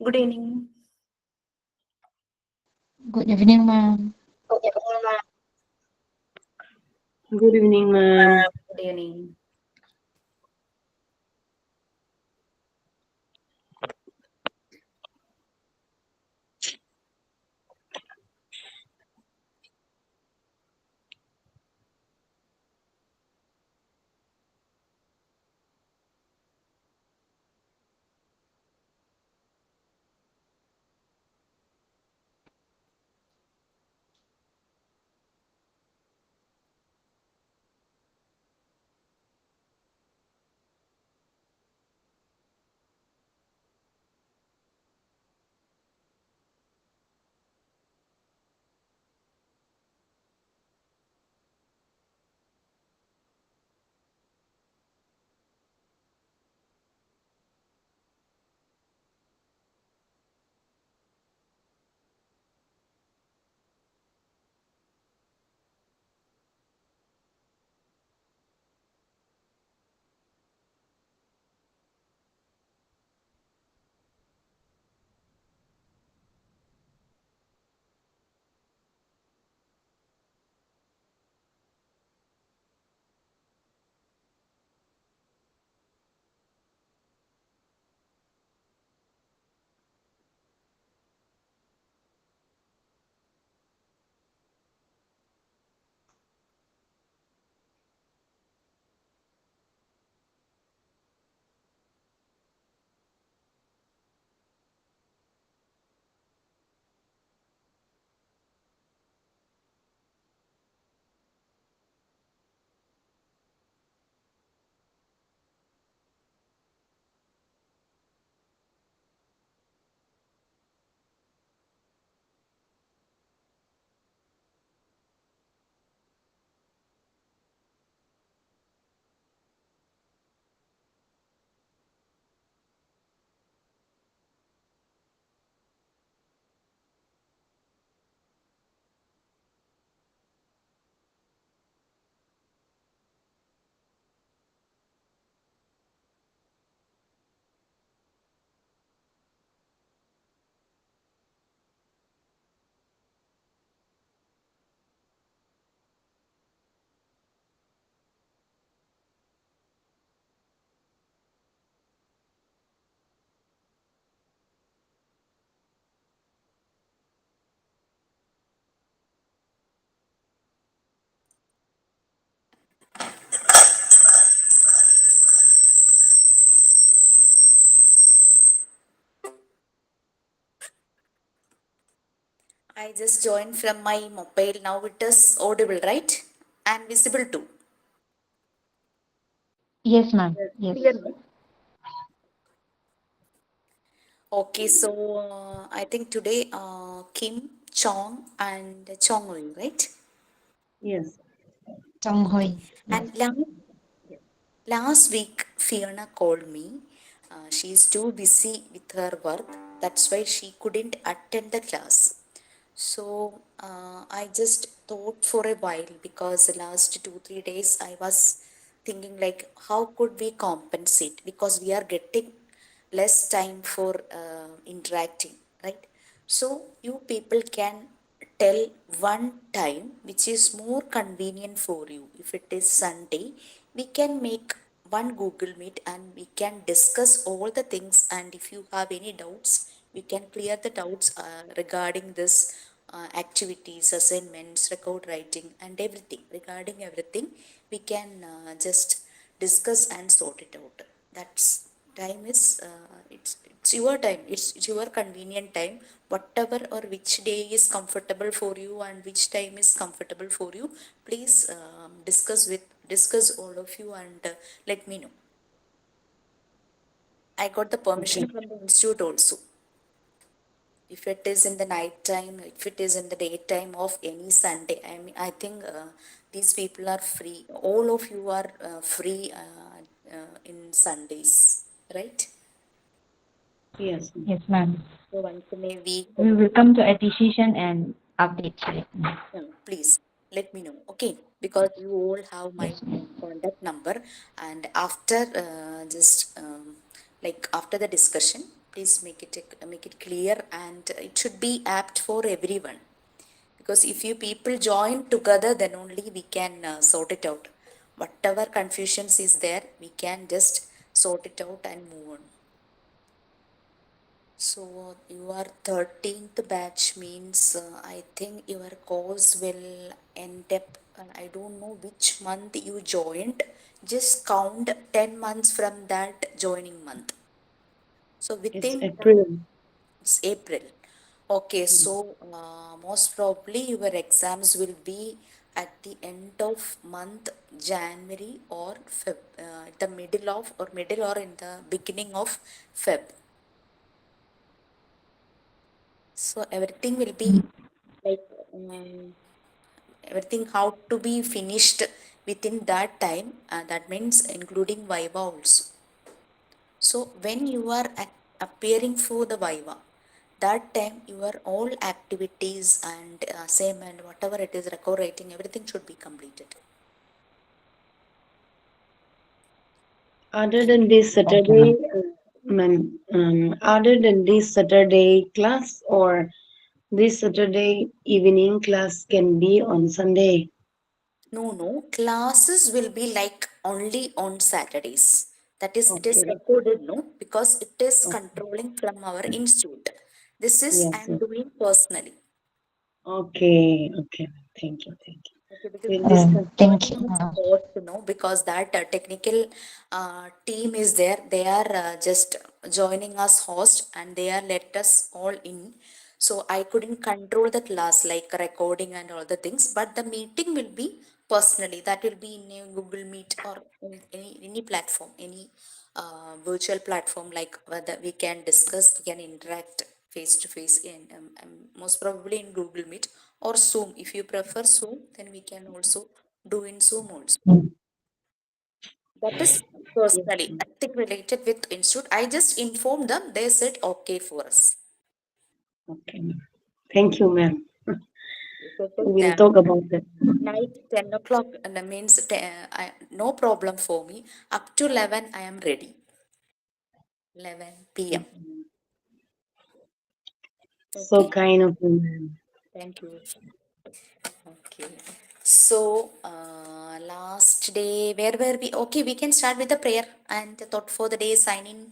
Good evening. Good evening, ma'am. Good evening, ma'am. Good evening. I just joined from my mobile. Now it is audible, right? And visible too. Yes, ma'am. Yes. Yes. Clear, no? Okay, so I think today Kim, Chong, and Chong Wei, right? Yes, Chong Okay. Hoi. And Yes. last week, Fiona called me. She's too busy with her work. That's why she couldn't attend the class. So I just thought for a while because the last 2 3 days I was thinking like how could we compensate because we are getting less time for interacting, right? So you people can tell one time which is more convenient for you. If it is Sunday, we can make one Google Meet and we can discuss all the things. And if you have any doubts, we can clear the doubts regarding this activities, assignments, record writing, and everything. Regarding everything, we can just discuss and sort it out. That's time is it's your time. It's your convenient time. Whatever or which day is comfortable for you and which time is comfortable for you, please discuss all of you and let me know. I got the okay. permission from the institute also. If it is in the night time, if it is in the daytime of any Sunday, I mean, I think these people are free. All of you are free in Sundays, right? Yes, Yes, ma'am. So once in a week, We will come to a decision and update it. please let me know, okay? Because you all have my Yes, ma'am. contact number, and after just like after the discussion, please make it clear, and it should be apt for everyone, because if you people join together, then only we can sort it out. Whatever confusions is there, we can just sort it out and move on. So your 13th batch means, I think your course will end up, I don't know which month you joined. Just count 10 months from that joining month. So It's within April. it's April. Okay, so Yes. most probably your exams will be at the end of month January or Feb, the middle or in the beginning of Feb. So everything will be like, everything how to be finished within that time. That means including Viva also. So when you are appearing for the Viva, that time your all activities and assignment, whatever it is, record writing, everything should be completed. Other Okay. than this Okay, Saturday, ma'am. ma'am, other than this Saturday class or this Saturday evening class can be on Sunday. No, no, classes will be like only on Saturdays. That is, it is Okay. recorded, no, because it is Okay. controlling from our institute. This is Yes. I'm Yes. doing personally. Okay. Okay. Thank you. Thank you. Okay, because We'll that discuss. Thank joining you, is ma'am. hard to know, because that technical team is there. They are just joining us host, and they are let us all in. So I couldn't control the class like recording and all the things, but the meeting will be personally. That will be in a Google Meet or in any platform, any virtual platform, like whether we can discuss, we can interact face to face in, most probably in Google Meet or Zoom. If you prefer Zoom, then we can also do in Zoom also. That is Yes. personally, Ma'am. nothing related with institute. I just informed them, they said okay for us. Okay. Ma'am. Thank you, ma'am. So it is We'll talk about that. night 10 o'clock, and that means no problem for me. Up to 11, I am ready. 11 p.m. So Okay, kind of you, ma'am. thank you. Okay. So, last day, where were we? Okay, we can start with the prayer and the thought for the day, sign in.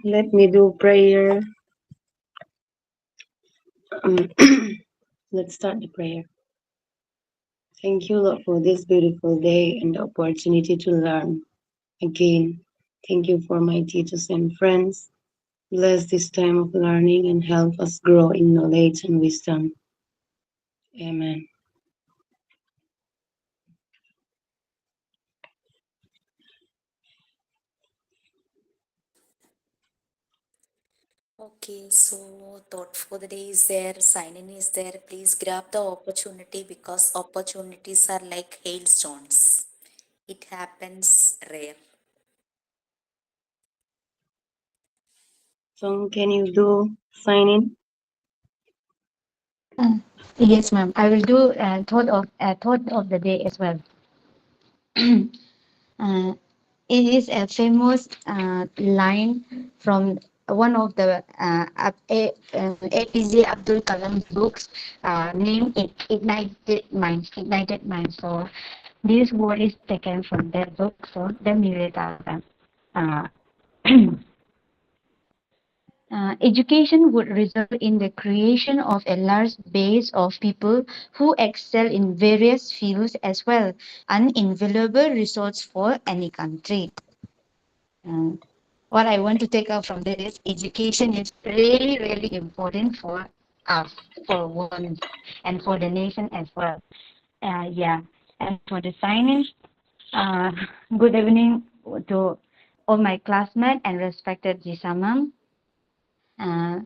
Let me do prayer. Um, let's start the prayer. Thank you, Lord, for this beautiful day and the opportunity to learn again. Thank you for my teachers and friends. Bless this time of learning and help us grow in knowledge and wisdom. Amen. Okay, so thought for the day is there, sign in is there. Please grab the opportunity, because opportunities are like hailstones. It happens rare. So, can you do sign in? Uh, yes, ma'am. I will do thought of the day as well. Uh, it is a famous line from one of the APJ Abdul Kalam's books, named Ignited Mind. So this word is taken from that book. So let me read out that. Uh, education would result in the creation of a large base of people who excel in various fields as well, an invaluable resource for any country. And what I want to take out from that is education is really, really important for us, for women, and for the nation as well. Yeah. And for the sign-in, uh, good evening to all my classmates and respected Jisha ma'am. Uh,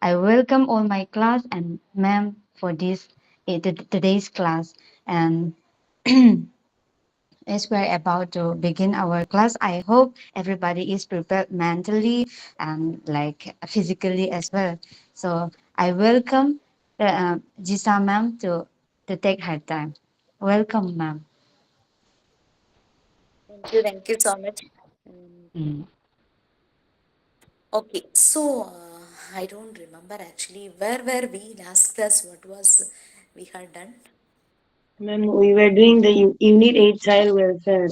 I welcome all my class and ma'am for this today's class. And as we're about to begin our class, I hope everybody is prepared mentally and like physically as well. So I welcome Jisa ma'am to take her time. Welcome, ma'am. Thank you so much. Mm, Mm. Okay, so I don't remember actually where were we last class, what was we had done. Ma'am, we were doing the Unit 8 child welfare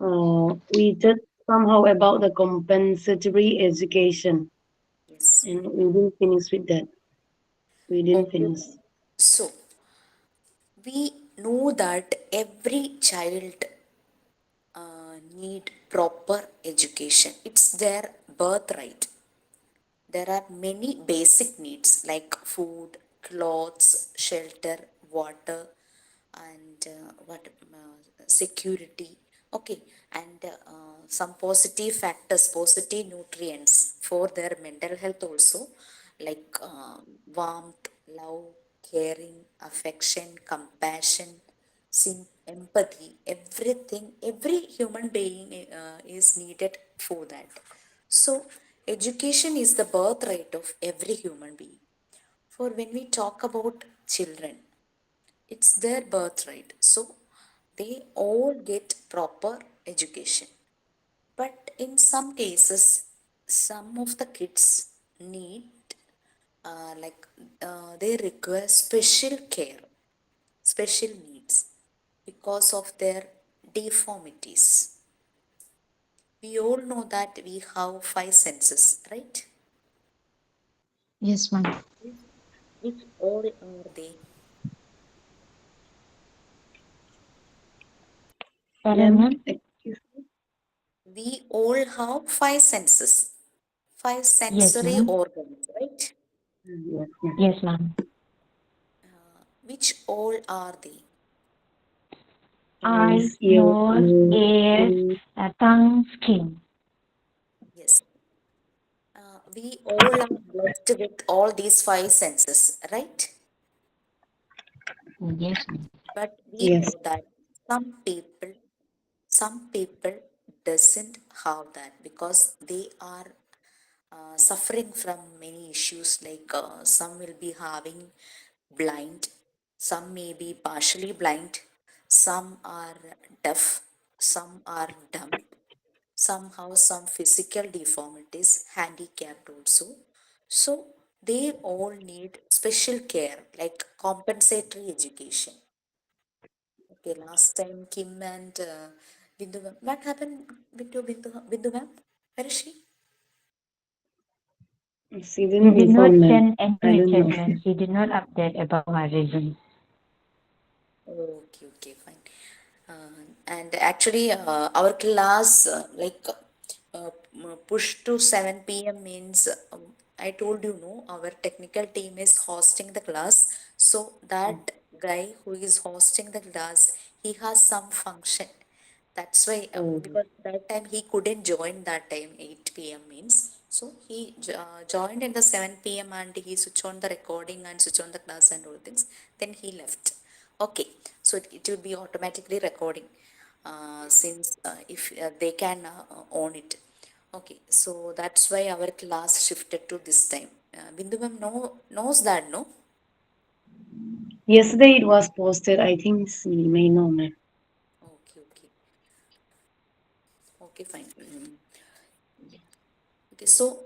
and we just somehow about the compensatory education Yes. and we didn't finish with that. We didn't Okay, finish. fine. So we know that every child need proper education. It's their birthright. There are many basic needs like food, clothes, shelter, water, and what security. Okay, and some positive factors, positive nutrients for their mental health also, like warmth, love, caring, affection, compassion, empathy, everything, every human being is needed for that. So education is the birthright of every human being. For when we talk about children, it's their birthright, so they all get proper education. But in some cases, some of the kids need like they require special care, special needs because of their deformities. We all know that we have five senses, right? Yes, ma'am. Which all are they? Pardon, Ma'am, ma'am? excuse We all have five senses, five Yes, sensory ma'am. organs, right? me. Yes, ma'am. Yes, ma'am. Which all are they? Eyes, Eyes, ears, nose, nose, ears, nose. tongue, skin. Yes. We all are blessed with all these five senses, right? Yes, ma'am. But we Yes. know that some people, some people doesn't have that because they are suffering from many issues, like some will be having blind, some may be partially blind, some are deaf, some are dumb, somehow some physical deformities, handicapped also. So they all need special care like compensatory education. Okay, last time Kim and Bindu ma'am, what happened with your Bindu ma'am? Where is she? She He didn't did not inform, ma'am. send any I don't know. message, ma'am. He did not update about my reason. Okay, okay, fine. And actually, our class push to 7 p.m. means I told you no, our technical team is hosting the class. So that guy who is hosting the class, he has some function. That's why, Oh, because that time he couldn't join that time, 8 p.m. means. So he joined in the 7 p.m. and he switched on the recording and switched on the class and all things. Then he left. Okay, so it will be automatically recording since if they can own it. Okay, so that's why our class shifted to this time. Bindu ma'am knows that, no? yesterday it was posted. I think she may know, ma'am. Okay, okay, okay, fine. Okay, so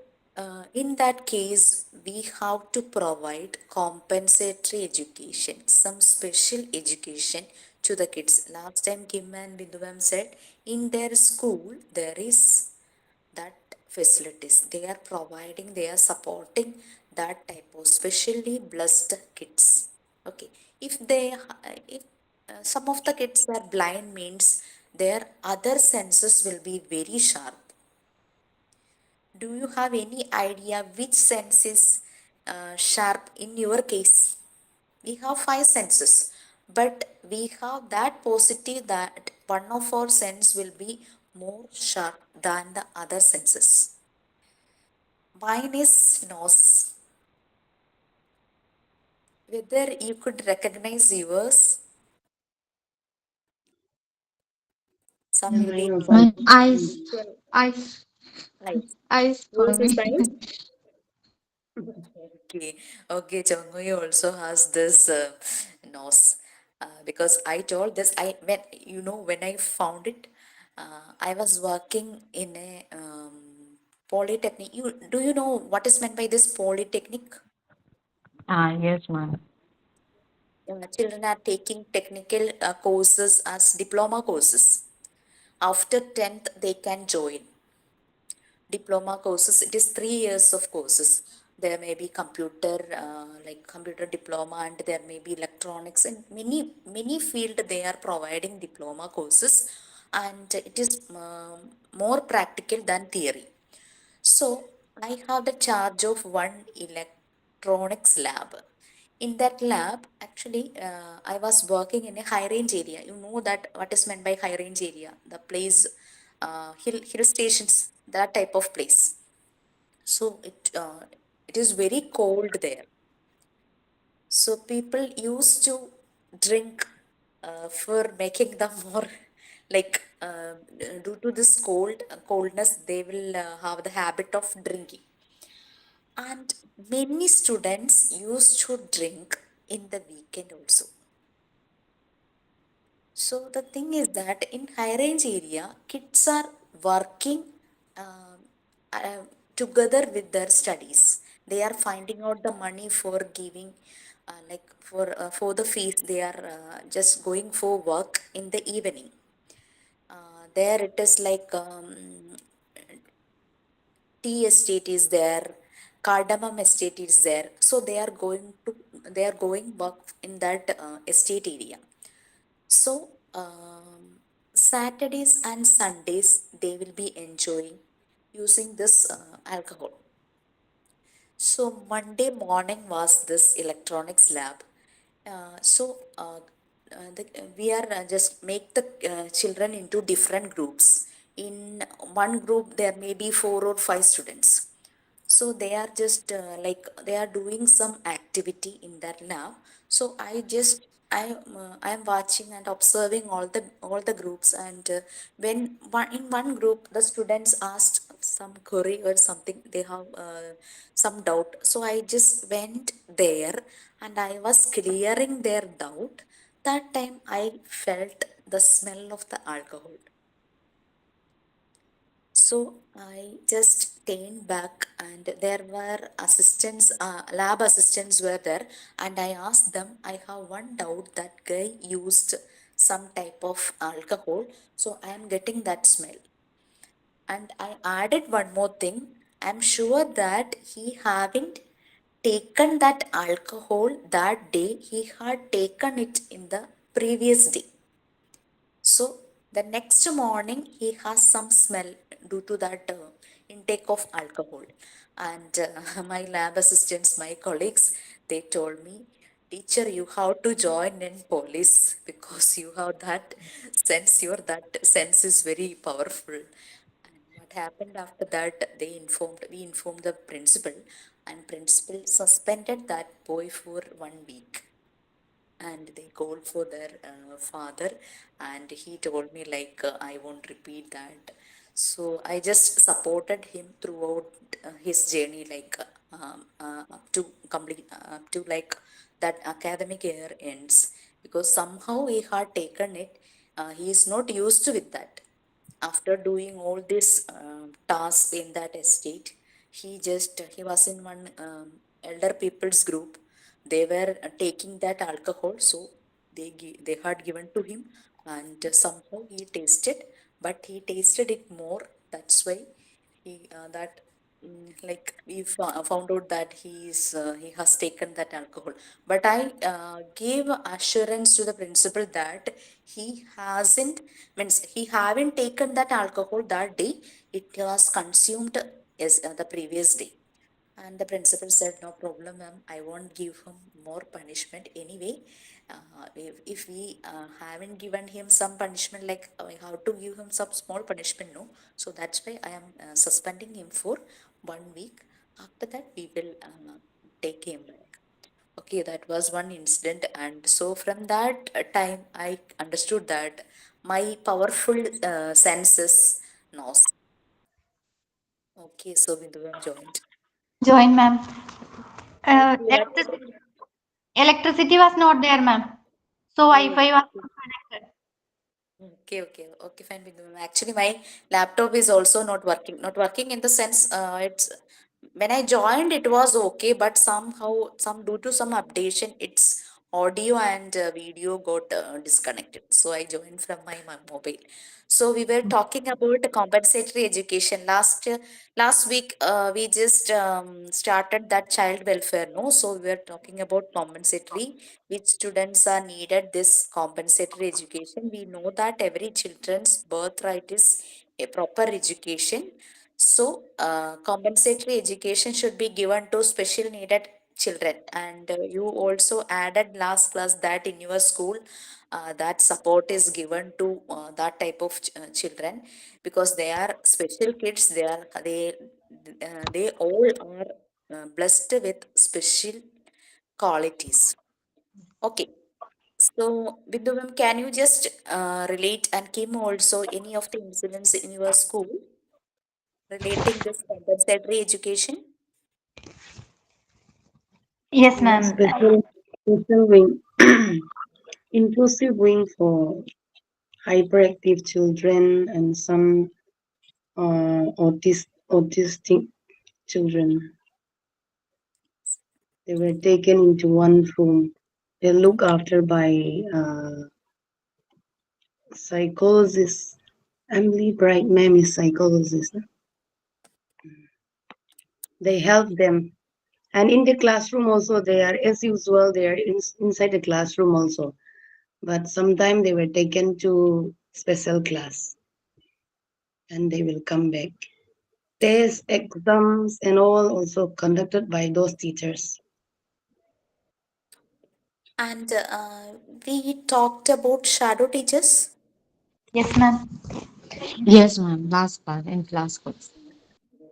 in that case, we have to provide compensatory education, some special education to the kids. Last time Kim and Bindu ma'am said in their school there is that facilities. They are providing, they are supporting that type of specially blessed kids. Okay, if some of the kids are blind means their other senses will be very sharp. Do you have any idea which sense is sharp in your case? We have five senses, but we have that positive that one of our sense will be more sharp than the other senses. Mine is nose. Whether you could recognize yours, some will be Mine was, I My think, eyes, eyes, eyes. eyes for Yours is me. eyes. Okay, okay, Changoy also has this nose. Because I told this, when when I found it, I was working in a Polytechnic. Do you know what is meant by this polytechnic? Ah, yes, ma'am. Children are taking technical courses as diploma courses. After 10th, they can join diploma courses. It is 3 years of courses. There may be computer, like computer diploma, and there may be electronics, and many field they are providing diploma courses, and it is more practical than theory. So I have the charge of one electronics lab. In that lab, actually, I was working in a high range area. You know that what is meant by high range area? The place, hill stations, that type of place. So it is very cold there. So people used to drink for making them more like due to this coldness, they will have the habit of drinking. And many students used to drink in the weekend also. So the thing is that in high range area, kids are working um, uh, together with their studies. They are finding out the money for giving, like for the fees. They are just going for work in the evening. There it is like tea estate is there, cardamom estate is there, so they are going work in that estate area. So Saturdays and Sundays they will be enjoying using this alcohol. So Monday morning was this electronics lab. We are just make the children into different groups. In one group there may be 4 or 5 students. So they are just like they are doing some activity in that lab. So I am watching and observing all the groups, and when in one group the students asked some query or something, they have some doubt. So I just went there and I was clearing their doubt. That time I felt the smell of the alcohol. So I just came back, and there were assistants, lab assistants were there, and I asked them, I have one doubt, that guy used some type of alcohol, so I am getting that smell. And I added one more thing. I'm sure that he haven't taken that alcohol that day. He had taken it in the previous day. So the next morning he has some smell due to that intake of alcohol. And my lab assistants, my colleagues, they told me, teacher, you have to join in police because you have that sense. That sense is very powerful. And what happened after that? We informed the principal, and principal suspended that boy for 1 week. And they called for their father, and he told me like, I won't repeat that. So I just supported him throughout his journey, like up to complete, up to like that academic year ends, because somehow he had taken it. He is not used to with that. After doing all this task in that estate, he was in one elder people's group. They were taking that alcohol, so they had given to him, and somehow he tasted, but he tasted it more. That's why he that like we found out that he has taken that alcohol. But I gave assurance to the principal that he hasn't, means he haven't taken that alcohol that day. It was consumed as the previous day. And the principal said, no problem, ma'am. I won't give him more punishment anyway. If we haven't given him some punishment, like how to give him some small punishment, no. So that's why I am suspending him for 1 week. After that, we will take him back. Okay, that was one incident. And so from that time, I understood that my powerful senses knows. Okay, so Bindu joined. Join, ma'am. Okay, what Electricity was not there, ma'am. So oh, Wi-Fi was okay. not connected. Okay, okay, okay, fine. Bindu ma'am. Actually, my laptop is also not working. Not working in the sense, it's when I joined, it was okay, but somehow, some due to some updation, its audio and video got disconnected. So I joined from my mobile. So we were talking about compensatory education last week. We just started that child welfare. No, so we were talking about compensatory, which students are needed this compensatory education. We know that every children's birthright is a proper education. So compensatory education should be given to special needed children. And you also added last class that in your school, that support is given to that type of children, because they are special kids. They all are blessed with special qualities. Okay. So, Bindu ma'am, can you just relate, and Kim also, any of the incidents in your school relating this compensatory education? Yes, Yeah, ma'am. special wing, inclusive wing for hyperactive children and some autistic children. They were taken into one room. They're looked after by psychologist. Emily Bright, ma'am is psychologist. They help them, and in the classroom also they are as usual. They are inside the classroom also, but sometimes they were taken to special class, and they will come back. Tests, exams, and all also conducted by those teachers. And we talked about shadow teachers. Yes, ma'am. Yes, ma'am. Last part in class course.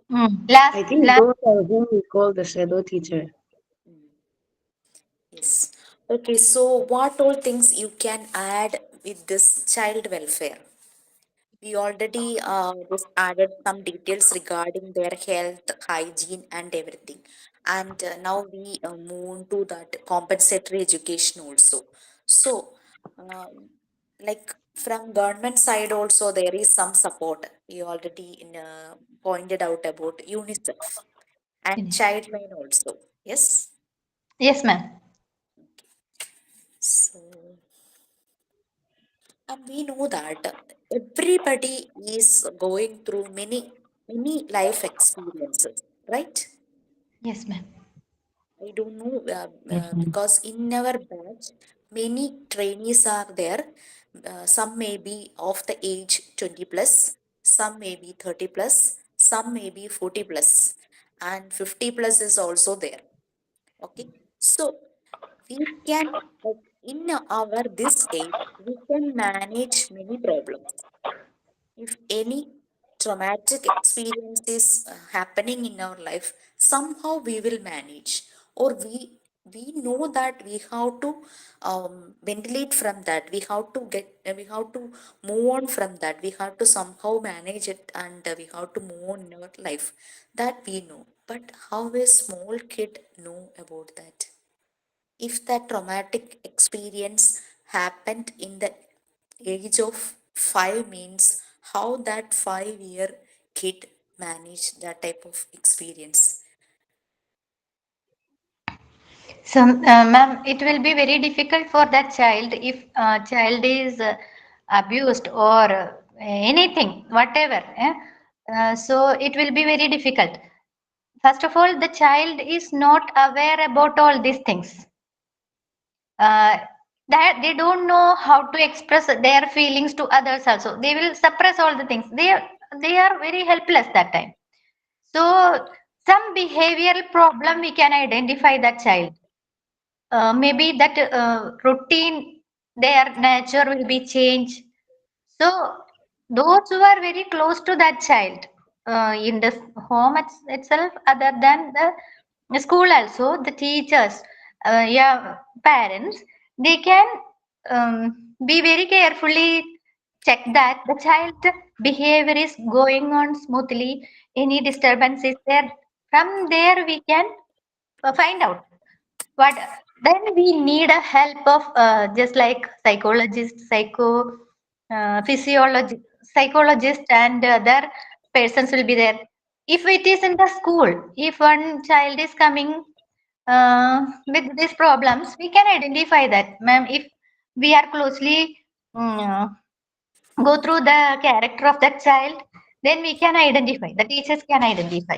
Last, I think last. those are whom we call the shadow teacher. Mm, yes. Okay, so what all things you can add with this child welfare? We already just added some details regarding their health, hygiene, and everything. And now we move to that compensatory education also. So, like from government side also, there is some support. We already pointed out about UNICEF and Childline also. Yes. Yes, ma'am. So, and we know that everybody is going through many life experiences, right? Yes, ma'am. I don't know, Yes, ma'am. because in our batch, many trainees are there. Some may be of the age 20 plus, some may be 30 plus, some may be 40 plus, and 50 plus is also there. Okay, so we can, in our this age, we can manage many problems. If any traumatic experience is happening in our life, somehow we will manage, or we know that we have to ventilate from that. We have to we have to move on from that. We have to somehow manage it, and we have to move on in our life. That we know, but how a small kid know about that? If that traumatic experience happened in the age of 5, means how that 5-year kid managed that type of experience. So, ma'am, it will be very difficult for that child if child is abused or anything, whatever. So, it will be very difficult. First of all, the child is not aware about all these things. Uh, that they don't know how to express their feelings to others. Also, they will suppress all the things. They are very helpless that time. So, some behavioral problem we can identify that child. Maybe that routine, their nature will be changed. So those who are very close to that child in the home itself, other than the school also, the teachers, yeah, parents, they can be very carefully check that the child behavior is going on smoothly. Any disturbance is there. From there, we can find out but then we need a help of just like psychologist, psycho. physiologist, psychologist, and other persons will be there. If it is in the school, if one child is coming with these problems, we can identify that, ma'am. If we are closely mm, go through the character of that child, then we can identify. The teachers can identify.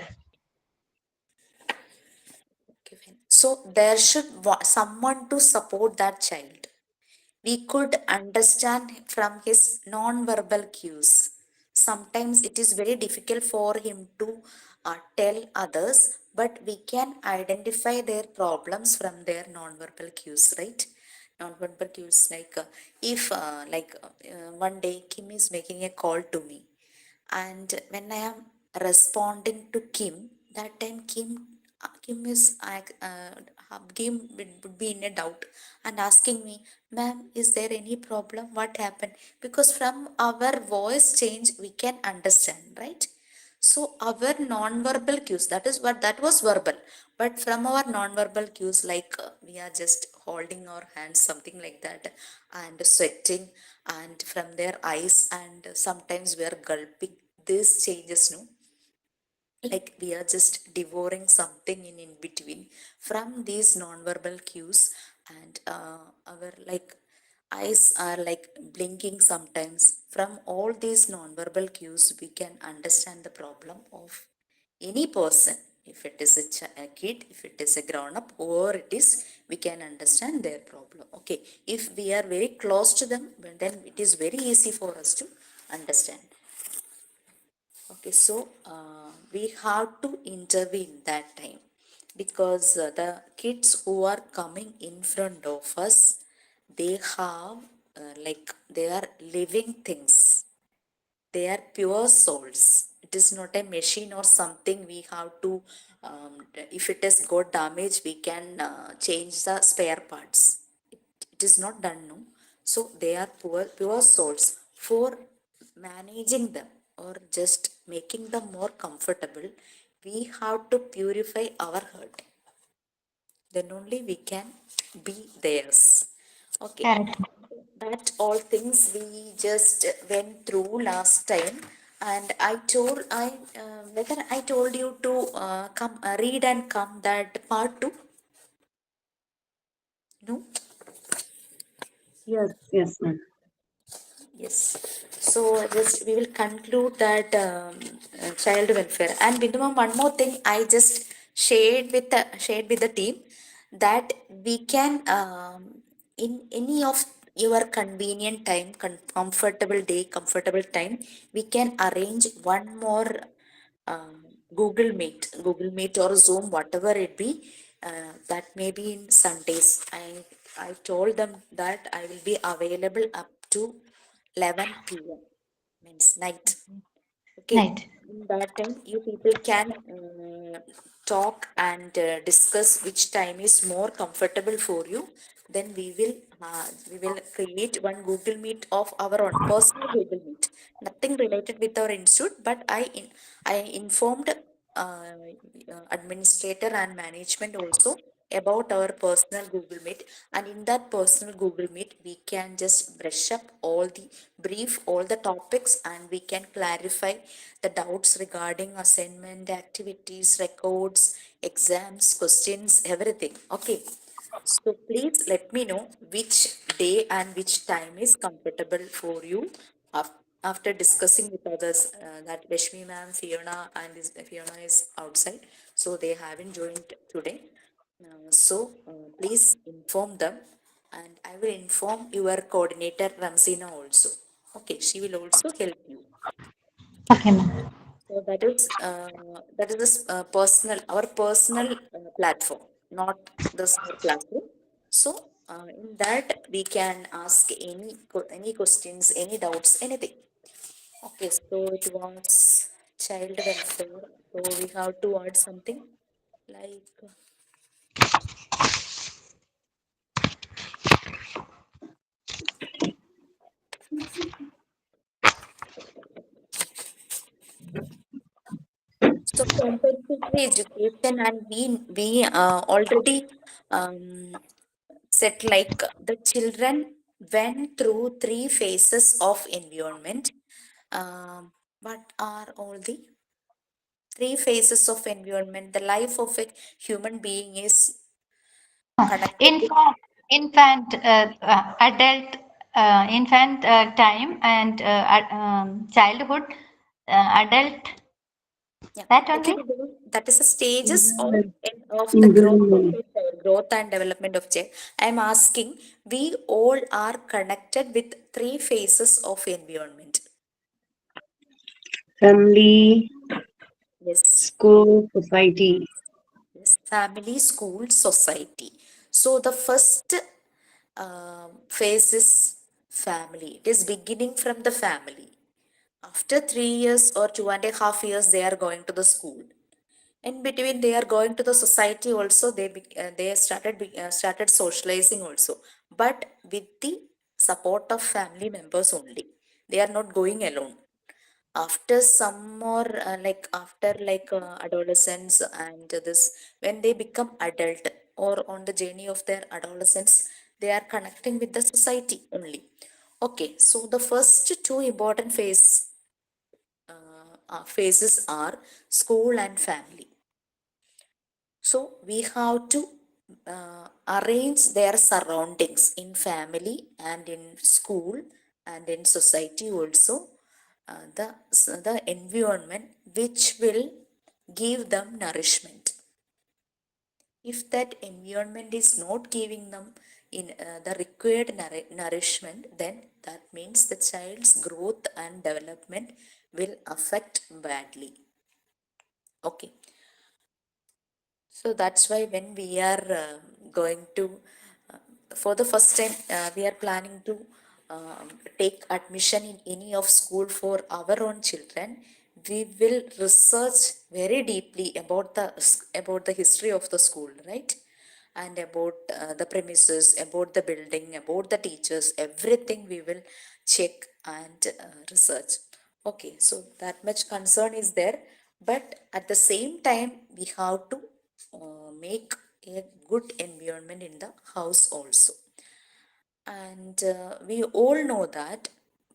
Okay, fine. So there should someone to support that child. We could understand from his non-verbal cues. Sometimes it is very difficult for him to tell others, but we can identify their problems from their non-verbal cues, right? Non-verbal cues, like one day Kim is making a call to me, and when I am responding to Kim, that time Kim is Kim would be in a doubt and asking me, ma'am, is there any problem, what happened? Because from our voice change we can understand, right? So our non-verbal cues, that is what that was verbal, but from our non-verbal cues, like we are just holding our hands, something like that, and sweating, and from their eyes, and sometimes we are gulping, this changes, no? Like we are just devouring something in between from these non-verbal cues, and our like eyes are like blinking sometimes. From all these non-verbal cues we can understand the problem of any person. If it is a kid, if it is a grown up, or it is, we can understand their problem. Okay, if we are very close to them, then it is very easy for us to understand. Okay, so we have to intervene that time, because the kids who are coming in front of us, they have they are living things. They are pure souls. It is not a machine or something we have to, if it has got damage, we can change the spare parts. It is not done, no? So they are pure souls. For managing them or just making them more comfortable, we have to purify our heart. Then only we can be theirs. Okay, Correct. that all things we just went through last time. And I told I whether I told you to come read and come that part 2. No. Yes, yes, ma'am. Yes. So just we will conclude that child welfare. And minimum one more thing I just shared with the team, that we can, in any of your convenient time, comfortable day, comfortable time, we can arrange one more um, Google Meet or Zoom, whatever it be. That may be in Sundays. I told them that I will be available up to 11 p.m. means night. Okay, Right. in that time, you people can talk and discuss which time is more comfortable for you. Then we will create one Google Meet of our own personal Google Meet, nothing related with our institute. But I informed administrator and management also about our personal Google Meet, and in that personal Google Meet we can just brush up all the brief all the topics, and we can clarify the doubts regarding assignment, activities, records, exams, questions, everything. Okay, so please let me know which day and which time is comfortable for you. After discussing with others, that Rashmi ma'am, Fiona, and Fiona is outside, so they haven't joined today. Please inform them, and I will inform your coordinator Ramsina also. Okay, she will also help you. Okay, ma'am. So that is this personal, our personal platform, not the small classroom. So in that we can ask any questions, any doubts, anything. Okay, so it was child welfare. So we have to add something like, so compulsory education, and we already um, said like the children went through three phases of environment. What are all the three phases of environment? The life of a human being is connected with, Adult, infant time, and childhood, adult. yeah. That Okay, only. that is the stages Environment. of the growth of Environment. a child, growth and development of child. I am asking, we all are connected with three phases of environment. Family, Yes. school, society. Yes, family, school, society. So the first phase is family. It is beginning from the family. After 3 years or 2.5 years, they are going to the school. In between, they are going to the society also. They started socializing also, but with the support of family members only. They are not going alone. After some more after adolescence and this, when they become adult or on the journey of their adolescence, they are connecting with the society only. Okay, so the first two important phases are school and family. So we have to arrange their surroundings in family and in school and in society also, the environment which will give them nourishment. If that environment is not giving them in the required nourishment, then that means the child's growth and development will affect badly. Okay. So that's why when we are going to, for the first time, we are planning to take admission in any of school for our own children. We will research very deeply about the history of the school, right? And about the premises, about the building, about the teachers, everything we will check and research. Okay, so that much concern is there, but at the same time, we have to make a good environment in the house also. And we all know that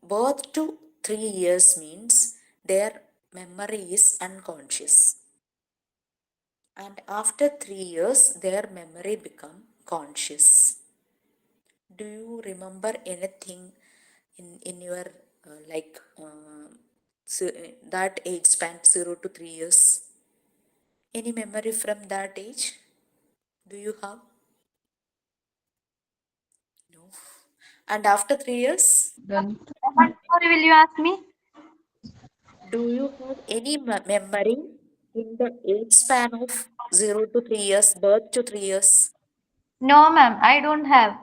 birth to 3 years means their memory is unconscious, and after 3 years their memory become conscious. Do you remember anything in your that age span, 0 to 3 years? Any memory from that age? Do you have? No. And after 3 years, What story will you ask me? do you have any memory in the age span of 0 to 3 years, birth to 3 years? No, ma'am, I don't have.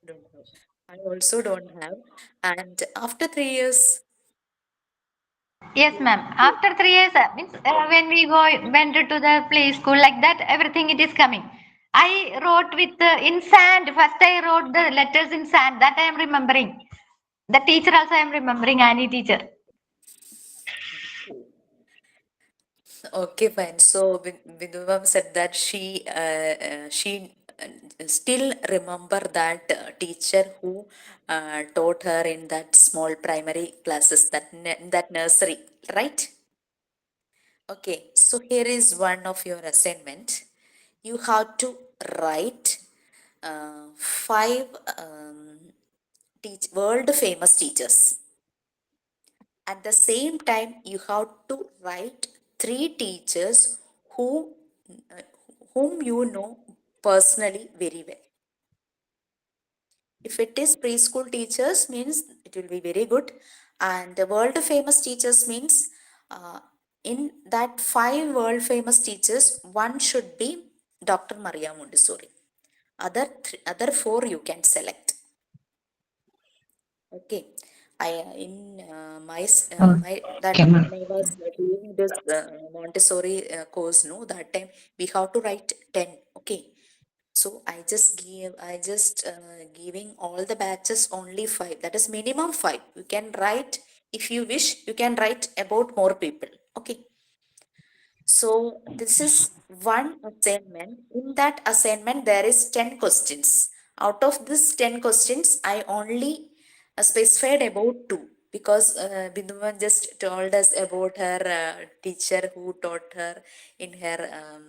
Don't have. I also don't have. And after 3 years, Yes, ma'am. After 3 years, means when we went to the play school like that, everything it is coming. I wrote with in sand. First, I wrote the letters in sand. That I am remembering. The teacher also I am remembering. Annie teacher. okay, fine. So Vidubam said that she still remember that teacher who taught her in that small primary classes, that nursery, right? Okay, so here is one of your assignment. You have to write five world famous teachers. At the same time, you have to write three teachers who, uh, whom you know personally very well. If it is preschool teachers, means it will be very good, and the world famous teachers means in that five world famous teachers, one should be Dr. Maria Montessori. Other four you can select. Okay, I in my that Okay, ma'am. when I was doing this Montessori course, no, that time we have to write 10. Okay, so I just giving all the batches only five. That is minimum five. You can write if you wish. You can write about more people. Okay, so this is one assignment. In that assignment, there is 10 questions. Out of this 10 questions, I only specified about two because Binduman just told us about her teacher who taught her in her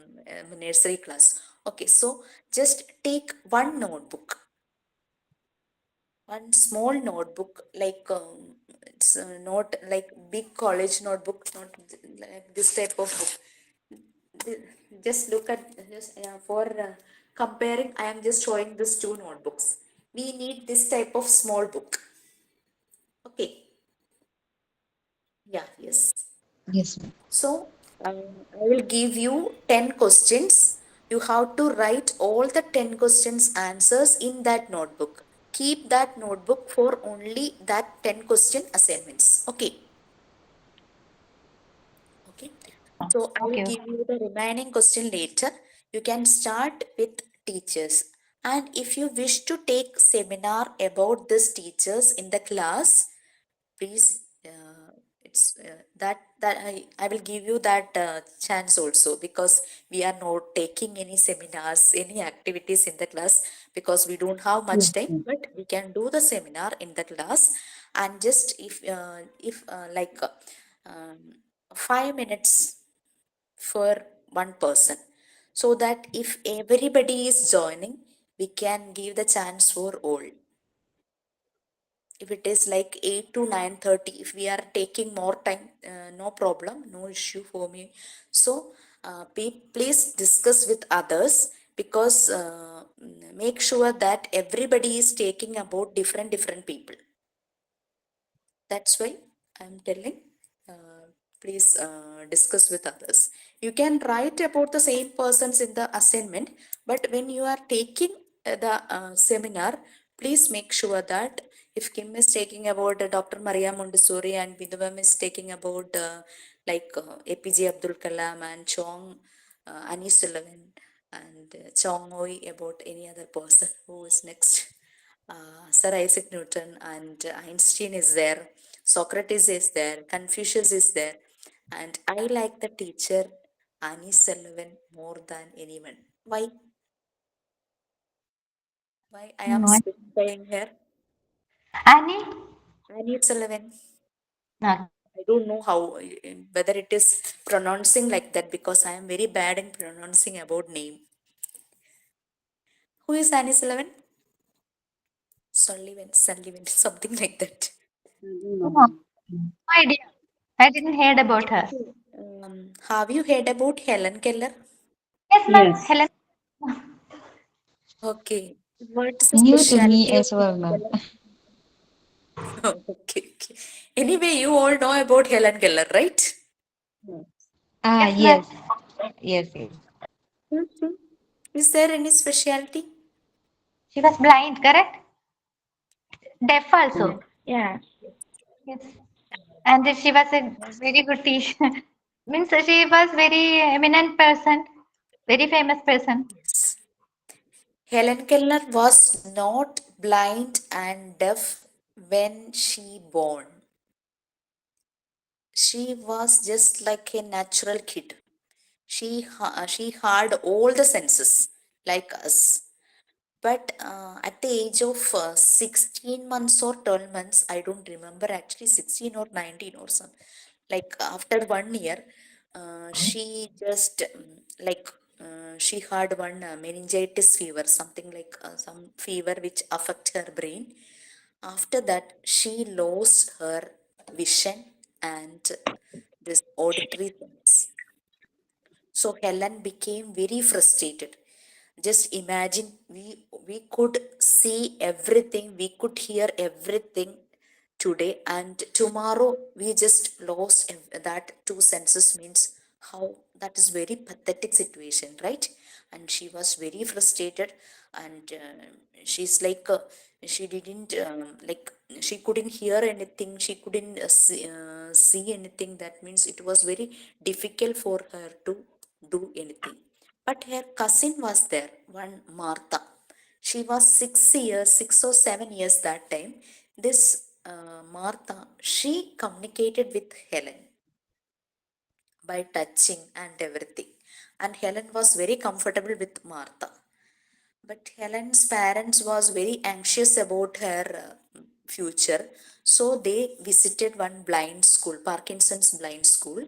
nursery class. Okay, so just take one notebook, one small notebook, like it's not like big college notebook, not like this type of book. Just look at just for comparing, I am just showing these two notebooks. We need this type of small book. Okay. Yeah, yes. Yes, ma'am. So I will give you 10 questions. You have to write all the 10 questions answers in that notebook. Keep that notebook for only that 10 question assignments. Okay. Okay. So I will Okay. give you the remaining question later. You can start with teachers. And if you wish to take seminar about these teachers in the class, please, it's that I will give you that chance also, because we are not taking any seminars, any activities in the class, because we don't have Yes, much time, ma'am. but we can do the seminar in the class. And just if like 5 minutes for one person, so that if everybody is joining, we can give the chance for all. If it is like 8 to 9:30, if we are taking more time, no problem, no issue for me. So please discuss with others, because make sure that everybody is taking about different people. That's why I'm telling, uh, please discuss with others. You can write about the same persons in the assignment, but when you are taking the seminar, please make sure that if Kim is taking about Dr. Maria Montessori and Vidvam is taking about like APJ Abdul Kalam and Chong, Annie Sullivan, and Chong Oi about any other person who is next. Sir Isaac Newton and Einstein is there, Socrates is there, Confucius is there, and I like the teacher Annie Sullivan more than anyone. Why? Why I am No. specifying here? Annie? Annie Sullivan. No. I don't know how whether it is pronouncing like that, because I am very bad in pronouncing about name. Who is Annie Sullivan? Sullivan, something like that. I don't No, know, no ma'am. idea. I didn't heard about her. Okay. Have you heard about Helen Keller? Yes, ma'am. Yes. Helen. Okay. What's the New to me specialty of as well, Helen ma'am. Keller? Okay, okay. Anyway, you all know about Helen Keller, right? Yes. Ah, Yes, ma'am. yes, yes, yes. Mhm. Is there any specialty? She was blind, correct? Deaf Ma'am. also. Yeah. Yes. And she was a very good teacher. Means she was very eminent person, very famous person. Yes. Helen Keller was not blind and deaf when she born. She was just like a natural kid. She had all the senses like us. But at the age of 16 months or 12 months, I don't remember actually, 16 or 19 or some, like after 1 year, she just like she had one meningitis fever, something like some fever which affect her brain. After that, she lost her vision and this auditory sense. So Helen became very frustrated. Just imagine, we could see everything, we could hear everything today, and tomorrow we just lost that two senses. Means how that is very pathetic situation, right? And she was very frustrated, and she's like she didn't like she couldn't hear anything, she couldn't see anything. That means it was very difficult for her to do anything. But her cousin was there, one Martha. She was 6 years, 6 or 7 years that time. This Martha, she communicated with Helen by touching and everything. And Helen was very comfortable with Martha. But Helen's parents was very anxious about her future, so they visited one blind school, Parkinson's blind school,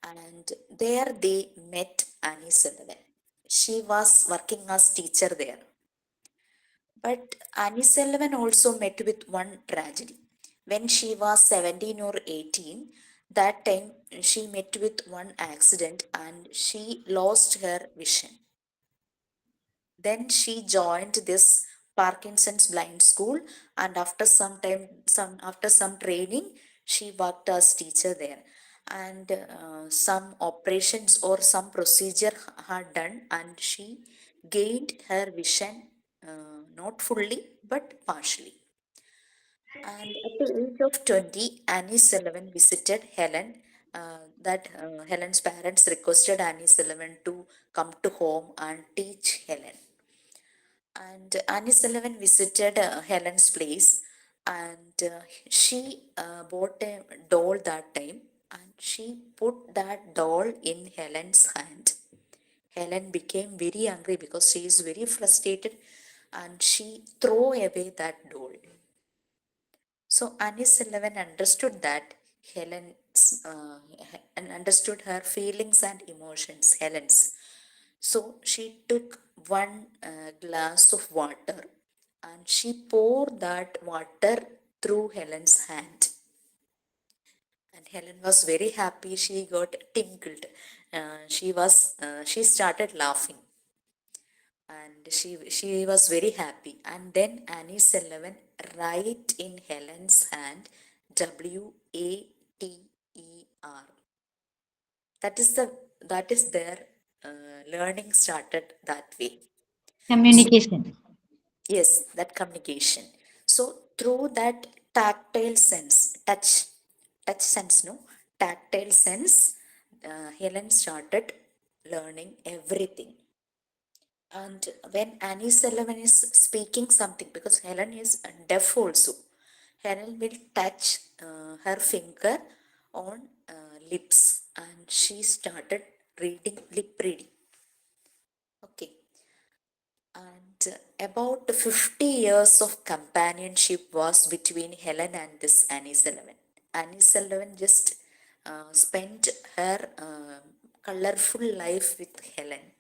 and there they met Annie Sullivan. She was working as teacher there. But Annie Sullivan also met with one tragedy. When she was 17 or 18, that time she met with one accident and she lost her vision. Then she joined this Parkinson's blind school, and after some time, after some training, she worked as teacher there. And some operations or some procedure had done, and she gained her vision, not fully but partially. And at the age of 20, Annie Sullivan visited Helen. Helen's parents requested Annie Sullivan to come to home and teach Helen. And Annie Sullivan visited Helen's place, and she bought a doll that time, and she put that doll in Helen's hand. Helen became very angry because she is very frustrated, and she threw away that doll. So Annie Sullivan understood that Helen's and understood her feelings and emotions, Helen's. So she took one glass of water and she poured that water through Helen's hand. And Helen was very happy. She got tinkled. She started laughing, and she was very happy. And then Annie Sullivan write in Helen's hand WATER. That is their learning started that way. So Communication. yes, that communication. So through that tactile sense, touch sense, no, tactile sense, Helen started learning everything. And when Annie Sullivan is speaking something, because Helen is deaf also, Helen will touch her finger on lips, and she started reading, lip reading. Okay. And about 50 years of companionship was between Helen and this Annie Sullivan. Annie Sullivan just spent her colorful life with Helen.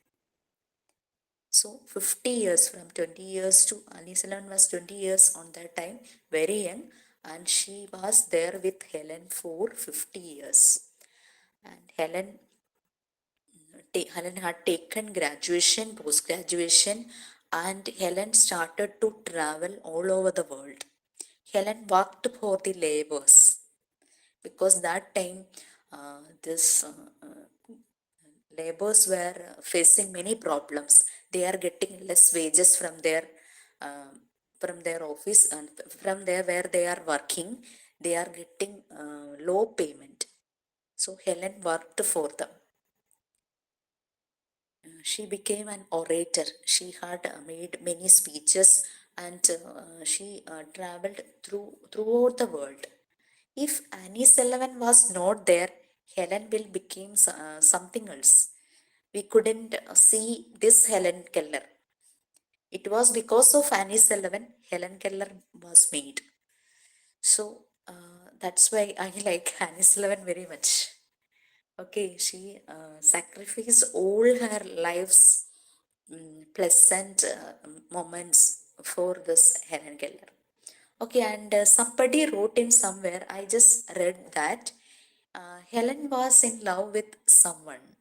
So 50 years, from 20 years to Annie Sullivan was 20 years on that time, very young, and she was there with Helen for 50 years. And Helen had taken graduation, post graduation, and Helen started to travel all over the world. Helen worked for the laborers because that time this laborers were facing many problems. They are getting less wages uh, from their office, and from there where they are working, they are getting low payment. So Helen worked for them. She became an orator. She had made many speeches, and she traveled throughout the world. If Annie Sullivan was not there, Helen will become something else. We couldn't see this Helen Keller. It was because of Annie Sullivan, Helen Keller was made. So that's why I like Annie Sullivan very much. Okay, she sacrificed all her life's pleasant moments for this Helen Keller. Okay, and somebody wrote in somewhere, I just read that Helen was in love with someone.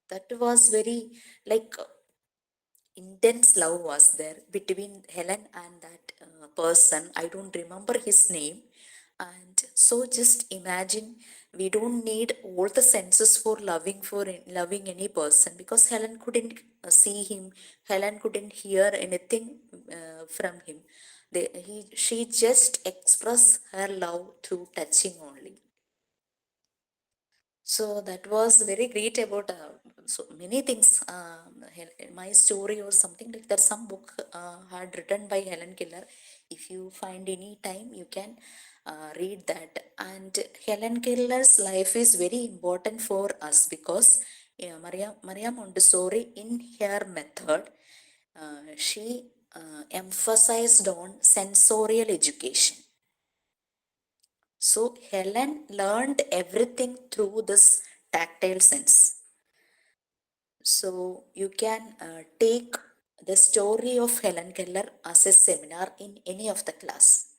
That was very like intense love was there between Helen and that person. I don't remember his name. And so just imagine, we don't need all the senses for loving any person, because Helen couldn't see him. Helen couldn't hear anything from him. She just expressed her love through touching only. So that was very great about so many things. My story or something like that. Some book had written by Helen Keller. If you find any time, you can read that. And Helen Keller's life is very important for us because Maria Montessori, in her method, she emphasized on sensorial education. So Helen learned everything through this tactile sense. So you can take the story of Helen Keller as a seminar in any of the class.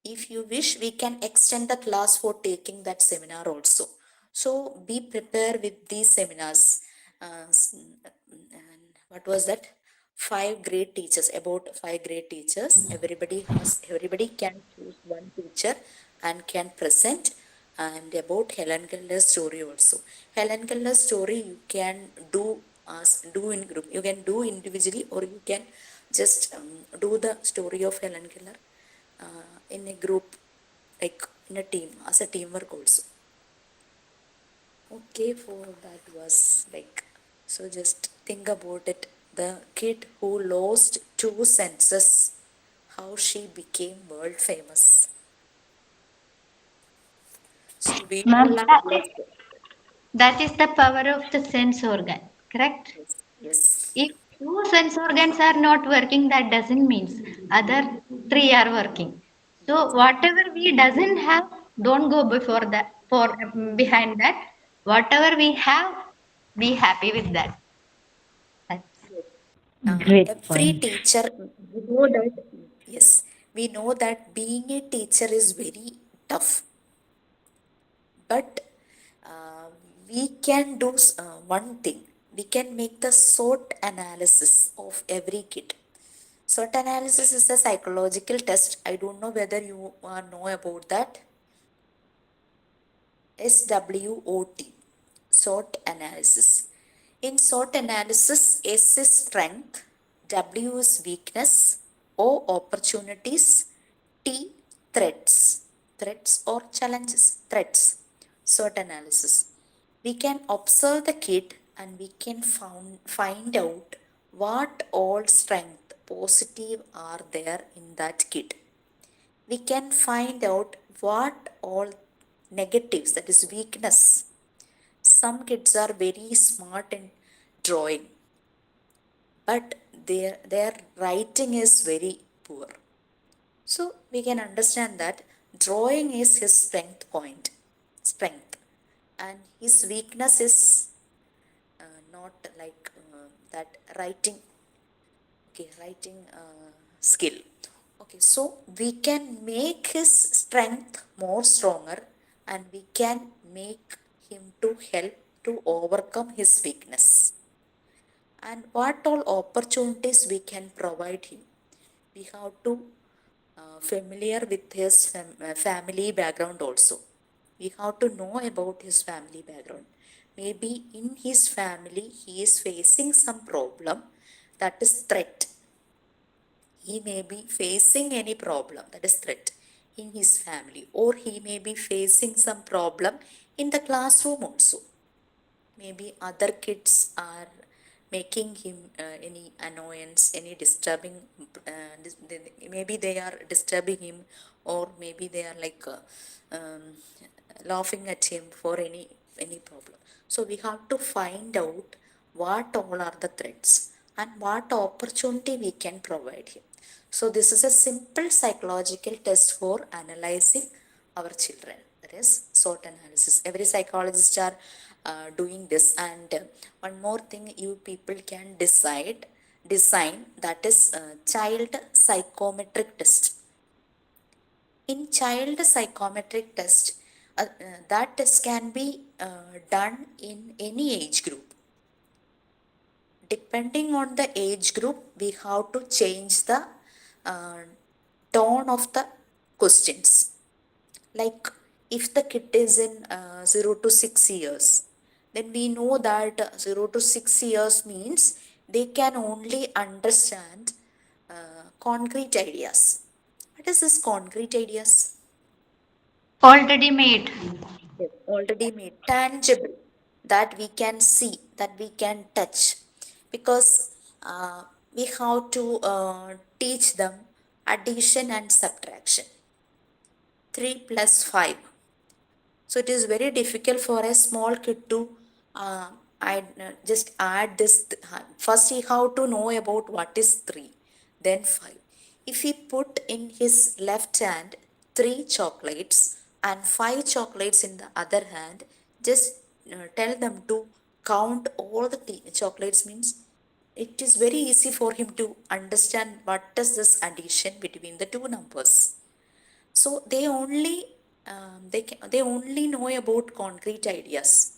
If you wish, we can extend the class for taking that seminar also. So be prepared with these seminars. And what was that? Five great teachers, about five great teachers. Everybody can choose one teacher and can present. And about Helen Keller's story also. Helen Keller's story you can do in group. You can do individually, or you can just do the story of Helen Keller in a group, like in a team, as a teamwork also. Okay, for that was like, so just think about it. The kid who lost two senses, how she became world famous. So we Ma'am, all are blessed. that is the power of the sense organ, correct? Yes, yes, If two sense organs are not working, that doesn't mean other three are working. So yes, whatever we doesn't have, don't go before that, for behind that. Whatever we have, be happy with that. That's yes. Great Every point. teacher, we know that, yes, we know that being a teacher is very tough, but uh, we can do one thing. We can make the SWOT analysis of every kid. SWOT analysis is a psychological test. I don't know whether you know about that. SWOT, SWOT analysis. In SWOT analysis, S is strength, W is weakness, O opportunities, T threats, threats or challenges, threats. SWOT analysis. We can observe the kid and we can find out what all strength positive are there in that kid. We can find out what all negatives, that is weakness. Some kids are very smart in drawing, but their writing is very poor. So we can understand that drawing is his strength, and his weakness is not like that writing. Okay, writing skill. Okay, so we can make his strength more stronger, and we can make him to help to overcome his weakness. And what all opportunities we can provide him, we have to familiar with his family background also. We have to know about his family background. Maybe in his family he is facing some problem, that is threat. He may be facing any problem, that is threat, in his family, or he may be facing some problem in the classroom also. Maybe other kids are making him any annoyance, any disturbing, maybe they are disturbing him, or maybe they are like um, laughing at him for any problem. So we have to find out what all are the threats and what opportunity we can provide him. So this is a simple psychological test for analyzing our children, that is SWOT analysis. Every psychologist are doing this. And one more thing you people can design, that is child psychometric test. In child psychometric test, that test can be done in any age group. Depending on the age group, we have to change the uh, tone of the questions. Like if the kid is in 0 to 6 years, then we know that 0 to 6 years means they can only understand concrete ideas. What is this concrete ideas? already made. Yes, already made tangible, that we can see, that we can touch. Because we have to teach them addition and subtraction, 3 plus 5. So it is very difficult for a small kid to I just add this. First, he how to know about what is 3, then 5. If he put in his left hand 3 chocolates and 5 chocolates in the other hand, just tell them to count all the chocolates, means it is very easy for him to understand what is this addition between the two numbers. So they only know about concrete ideas.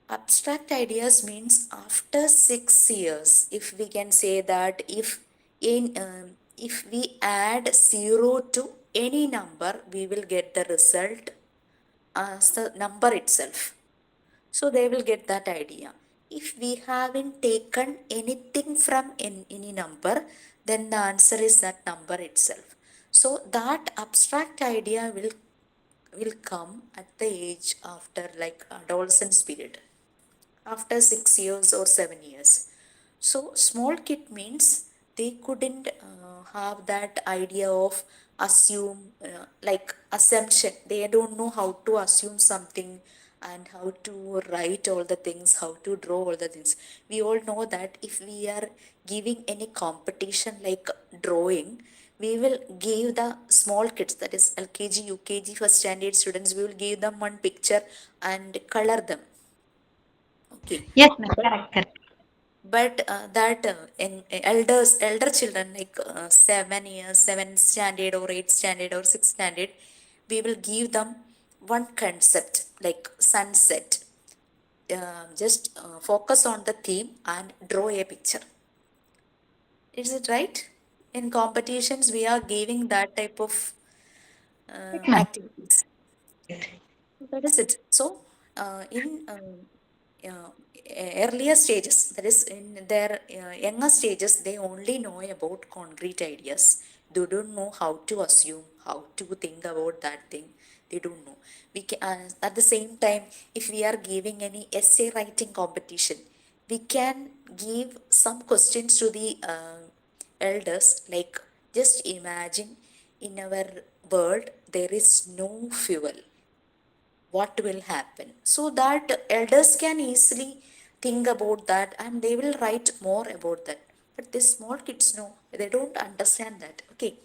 Abstract ideas means after 6 years, if we can say that if we add 0 to any number, we will get the result as the number itself. So they will get that idea. If we haven't taken anything from any number, then the answer is that number itself. So that abstract idea will come at the age after like adolescence period, after 6 years or 7 years. So small kid means they couldn't have that idea of assume, like assumption. They don't know how to assume something and how to write all the things, how to draw all the things. We all know that if we are giving any competition like drawing, we will give the small kids, that is LKG, UKG, first standard students, we will give them one picture and color them. Okay, Yes, ma'am. but Correct, correct. that in elder children like 7 years, 7th standard or 8th standard or 6th standard, we will give them one concept like sunset. Just focus on the theme and draw a picture. Is it right? In competitions, we are giving that type of Correct, ma'am. activities. That is it. So, in uh, earlier stages, that is in their younger stages, they only know about concrete ideas. They don't know how to assume, how to think about that thing. They don't know. We can, at the same time, if we are giving any essay writing competition, we can give some questions to the elders, like just imagine in our world there is no fuel, what will happen, so that elders can easily think about that and they will write more about that. But these small kids know, they don't understand that. Okay,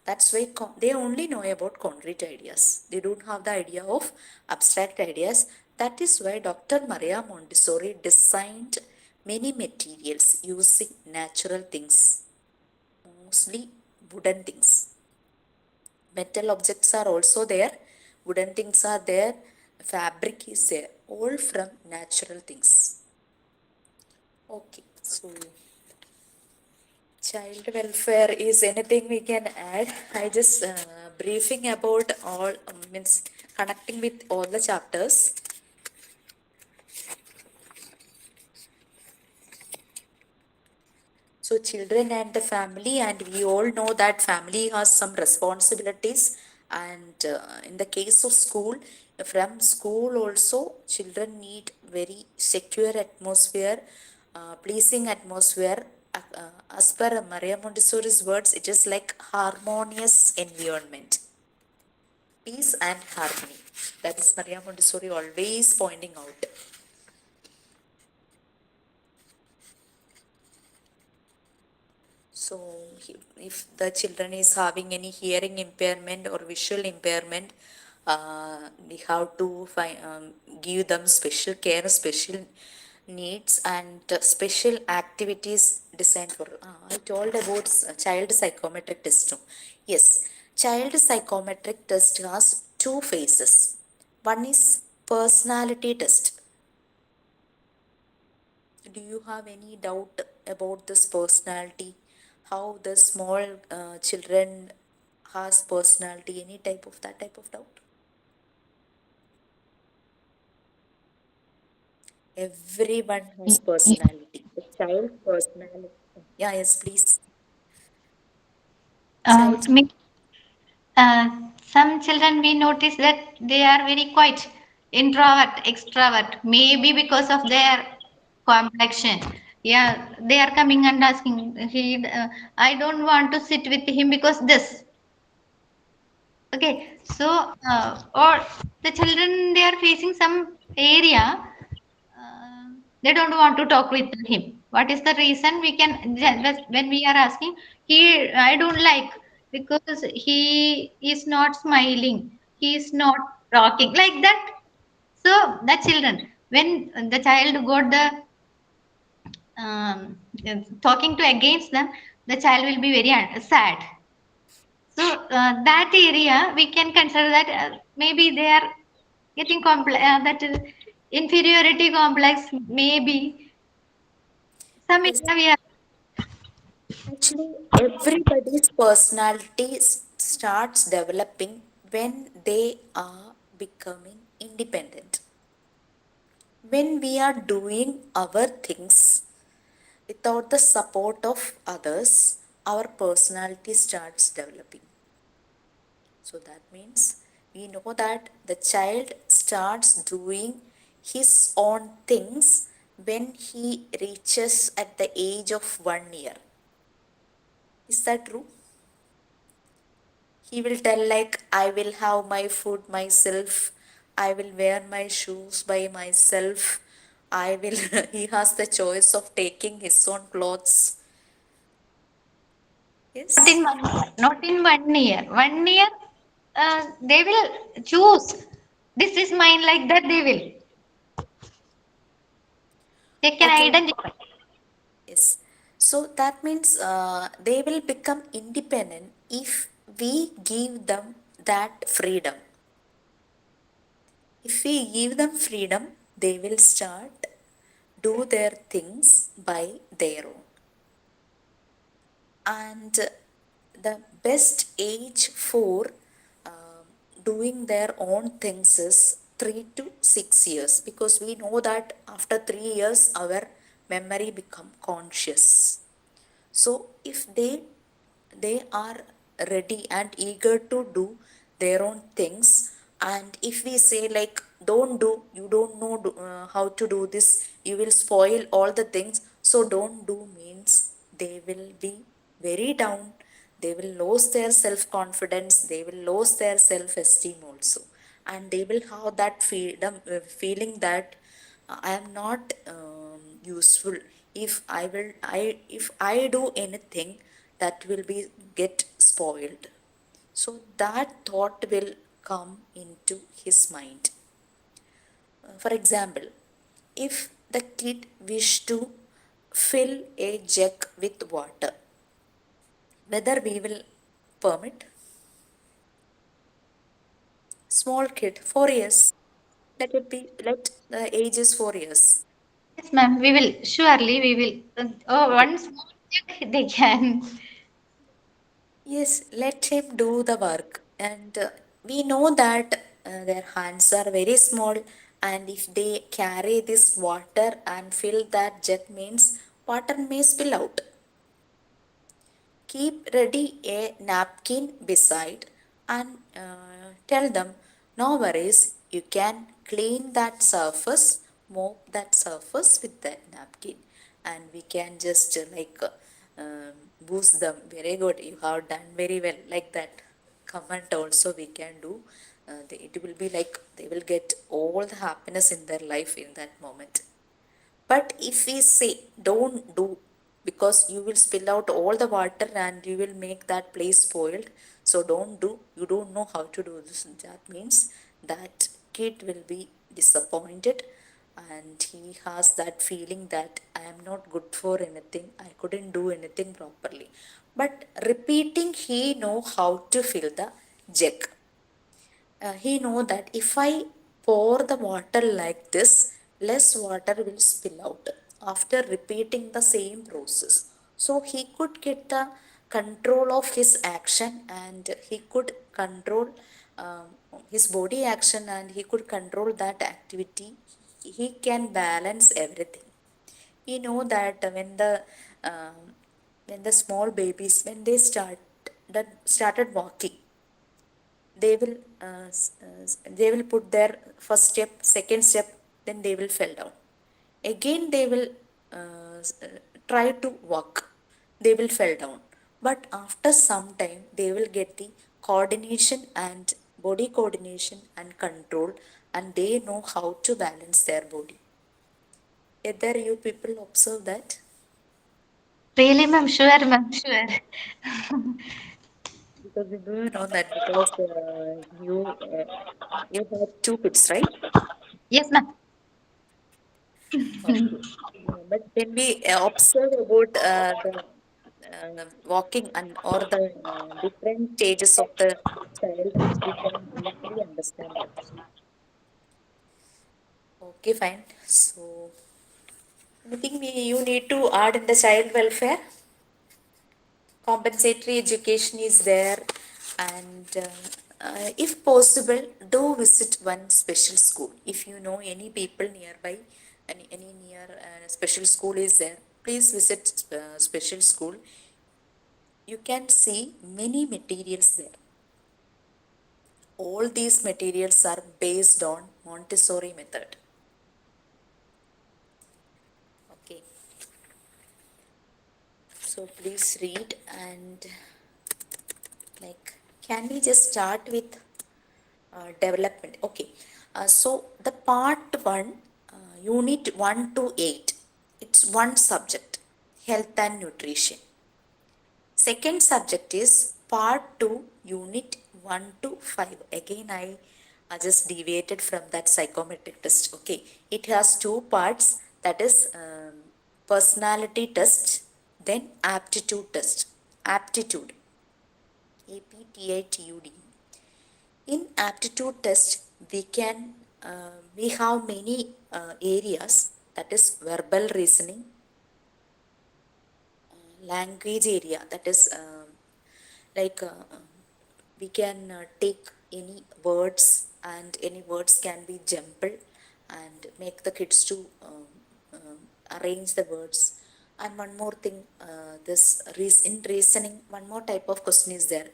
that's why they only know about concrete ideas, they don't have the idea of abstract ideas. That is why Dr. Maria Montessori designed many materials using natural things, mostly wooden things. Metal objects are also there, wooden things are there, fabric is there, all from natural things. Okay, so child welfare is anything we can add? I just briefing about all, means connecting with all the chapters. So children and the family, and we all know that family has some responsibilities. And in the case of school, from school also, children need very secure atmosphere, pleasing atmosphere. As per Maria Montessori's words, it is like harmonious environment, peace and harmony. That is Maria Montessori always pointing out. So, if the children is having any hearing impairment or visual impairment, we have to give them special care, special needs, and special activities designed for. I told about child psychometric test. Too. Yes, child psychometric test has two phases. One is personality test. Do you have any doubt about this personality? How the small children has personality? Any type of that type of doubt? Everyone has personality. The child personality. Yeah, yes, please. Child. Me- some children we notice that they are very quiet, introvert, extrovert, maybe because of their complexion. Yeah, they are coming and asking, I don't want to sit with him because this. Okay, so or the children they are facing some area. They don't want to talk with him. What is the reason? We can, when we are asking, he, I don't like, because he is not smiling, he is not talking like that. So the children, when the child got the um, talking to against them, the child will be very sad. So that area we can consider that maybe they are getting that inferiority complex, maybe some Yes, area we are. actually, everybody's personality starts developing when they are becoming independent. When we are doing our things without the support of others, our personality starts developing. So that means we know that the child starts doing his own things when he reaches at the age of 1 year. Is that true? He will tell, like, I will have my food myself, I will wear my shoes by myself, I will, he has the choice of taking his own clothes. Not in Yes. 1 year. Not in 1 year. 1 year, they will choose. This is mine, like that. They will. They can Okay. identify. Yes. So that means they will become independent if we give them that freedom. If we give them freedom, they will start do their things by their own. And the best age for um, doing their own things is 3 to 6 years, because we know that after 3 years our memory become conscious. So if they are ready and eager to do their own things, and if we say, like, don't do, you don't know how to do this, you will spoil all the things, so don't do means they will be very down, they will lose their self confidence, they will lose their self esteem also, and they will have that freedom feeling that I am not useful. If I do anything, that will be get spoiled. So that thought will come into his mind. For example, if the kid wish to fill a jug with water, whether we will permit? Small kid, 4 years. Let it be. Let the age is 4 years. Yes, ma'am. We will surely. We will. Oh, Okay. one small check they can. Yes, let him do the work. And we know that their hands are very small, and if they carry this water and fill that jug, means water may spill out. Keep ready a napkin beside, and tell them, no worries, you can clean that surface, mop that surface with that napkin, and we can just boost them. Very good, you have done very well, like that comment also we can do. It will be like they will get all the happiness in their life in that moment. But if we say don't do, because you will spill out all the water and you will make that place spoiled, so don't do, you don't know how to do this, that means that kid will be disappointed, and he has that feeling that I am not good for anything, I couldn't do anything properly. But repeating, he know how to fill the jug. He know that if I pour the water like this, less water will spill out after repeating the same process. So he could get the control of his action, and he could control um, his body action, and he could control that activity. He can balance everything. You know that um, when the small babies, when they started walking, they will they will put their first step, second step, then they will fall down again, they will try to walk, they will fall down, but after some time they will get the coordination and body coordination and control, and they know how to balance their body. Either you people observe that? Really, ma'am? Sure, ma'am. Sure. Because we do know that because you have two kids, right? Yes, ma'am. Okay. But when we observe about walking and or the different stages of the child, we can easily understand that. Okay, fine. So, anything you need to add in the child welfare? Compensatory education is there, and if possible, do visit one special school. If you know any people nearby, any near special school is there, please visit special school. You can see many materials there. All these materials are based on Montessori method. Okay, so please read and like, can we just start with development? Okay, so the part one, unit 1 to 8, it's one subject, health and nutrition. Second subject is part 2, unit 1 to 5. Again, I just deviated from that psychometric test. Okay, it has two parts, that is personality test, then aptitude test. Aptitude, APTITUD. In aptitude test, we have many areas, that is verbal reasoning, language area, that is like we can take any words, and any words can be jumbled and make the kids to arrange the words. And one more thing, in reasoning, one more type of question is there.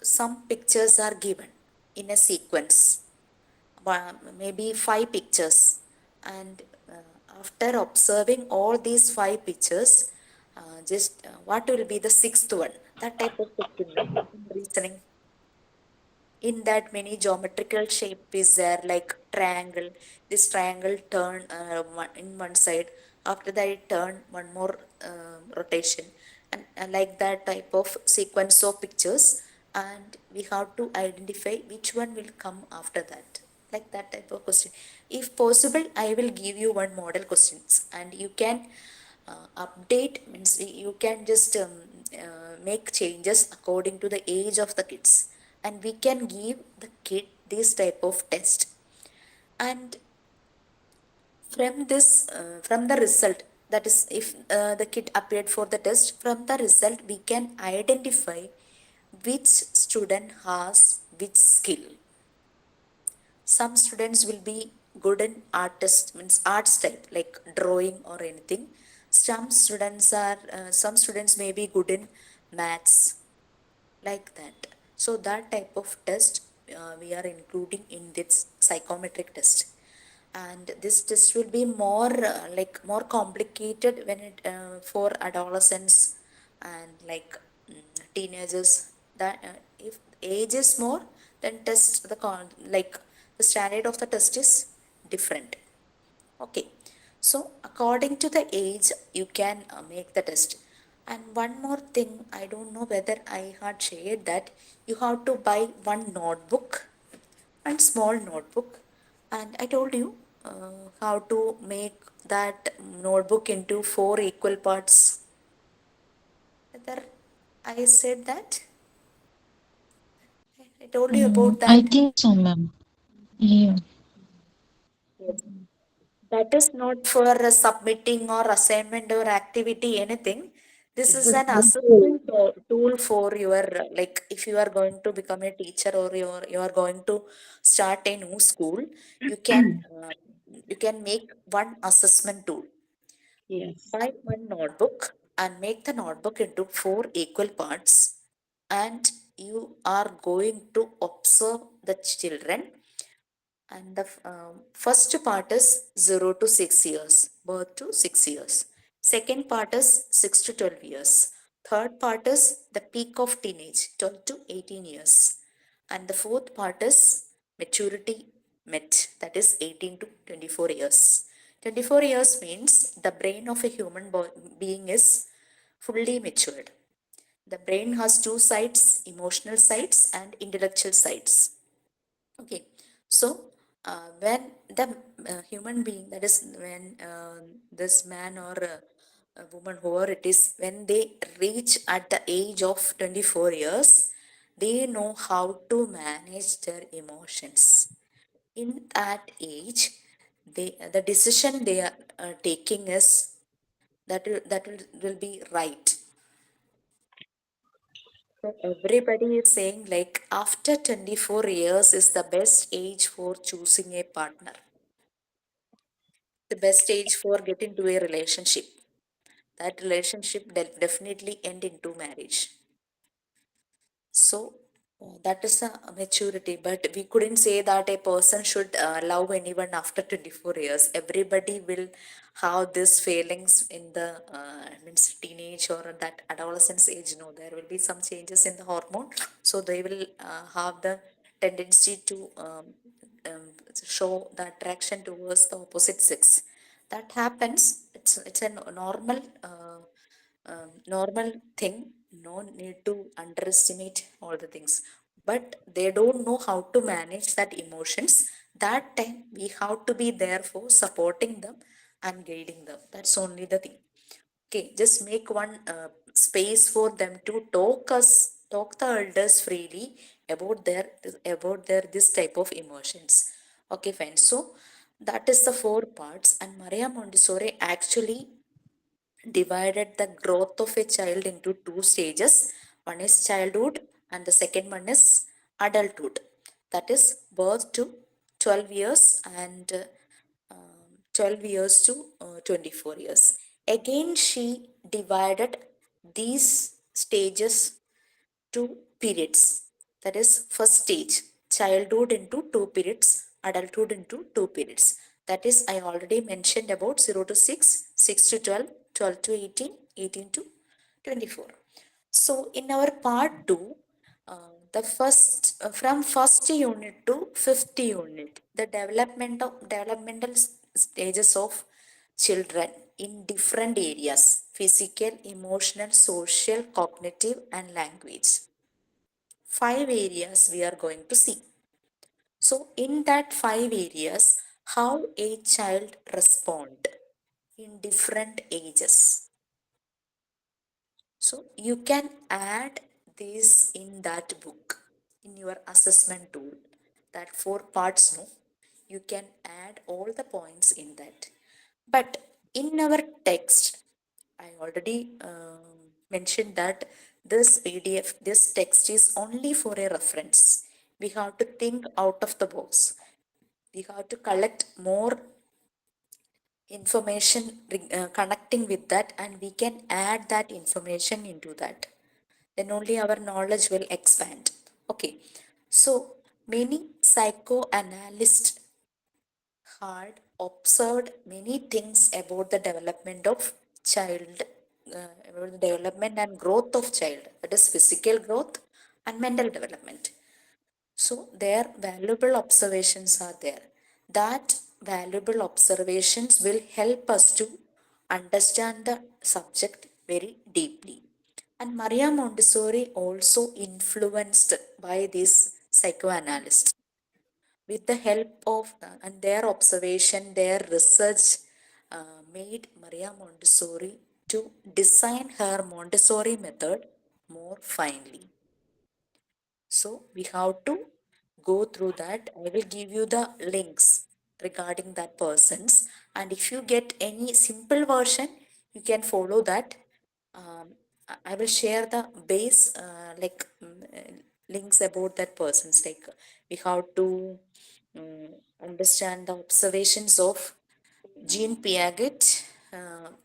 Some pictures are given in a sequence, maybe five pictures, and after observing all these five pictures, just what will be the sixth one, that type of question in reasoning. In that, many geometrical shape is there, like triangle. This triangle turn in one side, after that it turn one more rotation, and like that type of sequence of pictures, and we have to identify which one will come after that, like that type of question. If possible, I will give you one model questions, and you can update, means you can just make changes according to the age of the kids, and we can give the kid this type of test. And from the result, that is, if the kid appeared for the test, from the result we can identify which student has which skill. Some students will be good in artist, means arts type, like drawing or anything. Some students may be good in maths, like that. So that type of test we are including in this psychometric test. And this test will be more more complicated when it for adolescents and like teenagers. That if age is more, then test like the standard of the test is different. Okay, so according to the age, you can make the test. And one more thing, I don't know whether I had shared that you have to buy one notebook, one small notebook, and I told you how to make that notebook into four equal parts. Whether I said that? I told you about I that. think so, ma'am. Yeah. Yes. That is not for submitting or assignment or activity, anything. This It's is a an simple. assessment tool for your, like, if you are going to become a teacher, or you are going to start a new school, you can uh, you can make one assessment tool. Yes. Buy one notebook and make the notebook into four equal parts, and you are going to observe the children. And the first part is 0 to 6 years, birth to 6 years. Second part is 6 to 12 years. Third part is the peak of teenage, 12 to 18 years. And the fourth part is maturity met, that is 18 to 24 years. 24 years means the brain of a human being is fully matured. The brain has two sides, emotional sides and intellectual sides. Okay, so when the human being, that is when this man or a woman, whoever it is, when they reach at the age of 24 years, they know how to manage their emotions. In that age, the decision they are taking is that will be right. So everybody is saying like after 24 years is the best age for choosing a partner, the best age for getting to a relationship. That relationship definitely end into marriage. So that is a maturity, but we couldn't say that a person should love anyone after 24 years. Everybody will have these feelings in the means teenage or that adolescence age. No, there will be some changes in the hormone, so they will have the tendency to um, show the attraction towards the opposite sex. That happens. It's a normal. Normal thing, no need to underestimate all the things, but they don't know how to manage that emotions. That time we have to be there for supporting them and guiding them. That's only the thing. Okay, just make one space for them to talk the elders freely about their this type of emotions. Okay, fine. So that is the four parts, and Maria Montessori actually divided the growth of a child into two stages. One is childhood, and the second one is adulthood. That is birth to 12 years and 12 years to 24 years. Again, she divided these stages two periods. That is first stage, childhood into two periods, adulthood into two periods. That is, I already mentioned about 0 to 6, 6 to 12, 12 to 18, 18 to 24. So in our part 2, the first from first unit to fifth unit, the developmental stages of children in different areas: physical, emotional, social, cognitive and language. Five areas we are going to see. So in that five areas, how a child respond in different ages. So you can add this in that book, in your assessment tool. That four parts, no, you can add all the points in that. But in our text, I already mentioned that this PDF, this text is only for a reference. We have to think out of the box. We have to collect more information connecting with that, and we can add that information into that. Then only our knowledge will expand. Okay, so many psychoanalysts had observed many things about the development of child, about the development and growth of child, that is physical growth and mental development. So their valuable observations are there. That valuable observations will help us to understand the subject very deeply. And Maria Montessori also influenced by this psychoanalyst. With the help of and their observation, their research made Maria Montessori to design her Montessori method more finely. So we have to go through that. I will give you the links regarding that persons, and if you get any simple version, you can follow that. Um, I will share the base links about that persons. Like we have to understand the observations of Jean Piaget,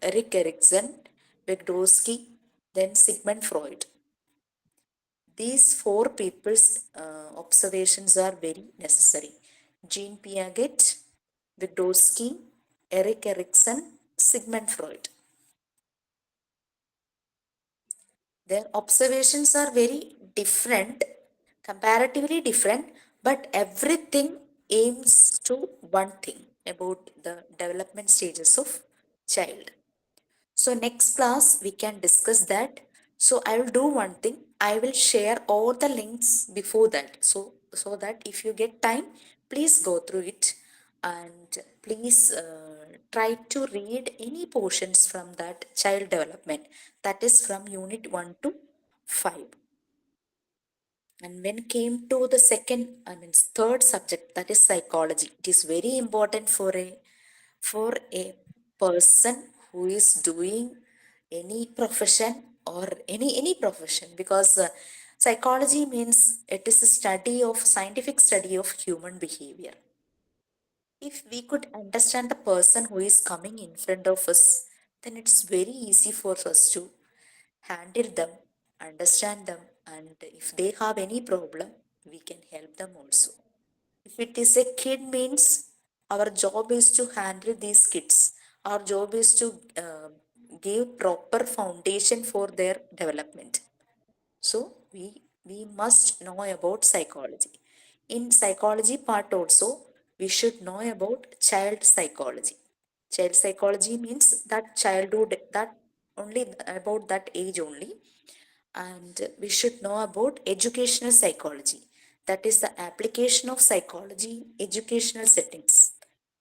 Erik Erikson, Vygotsky, then Sigmund Freud. These four people's observations are very necessary. Jean Piaget, Vygotsky, Erik Erikson, Sigmund Freud. Their observations are very different, comparatively different, but everything aims to one thing. about the development stages of child. So next class we can discuss that. So I will do one thing. I will share all the links before that. So that if you get time, please go through it and please try to read any portions from that child development. That is from unit 1 to 5. And when came to the third subject, that is psychology, it is very important for a person who is doing any profession or any profession, because psychology means it is a study of scientific study of human behavior. If we could understand the person who is coming in front of us, then it's very easy for us to handle them, understand them, and if they have any problem, we can help them also. If it is a kid, means our job is to handle these kids. Our job is to give proper foundation for their development. So we must know about psychology. In psychology part also, we should know about child psychology. Child psychology means that childhood, that only about that age only. And we should know about educational psychology. That is the application of psychology in educational settings.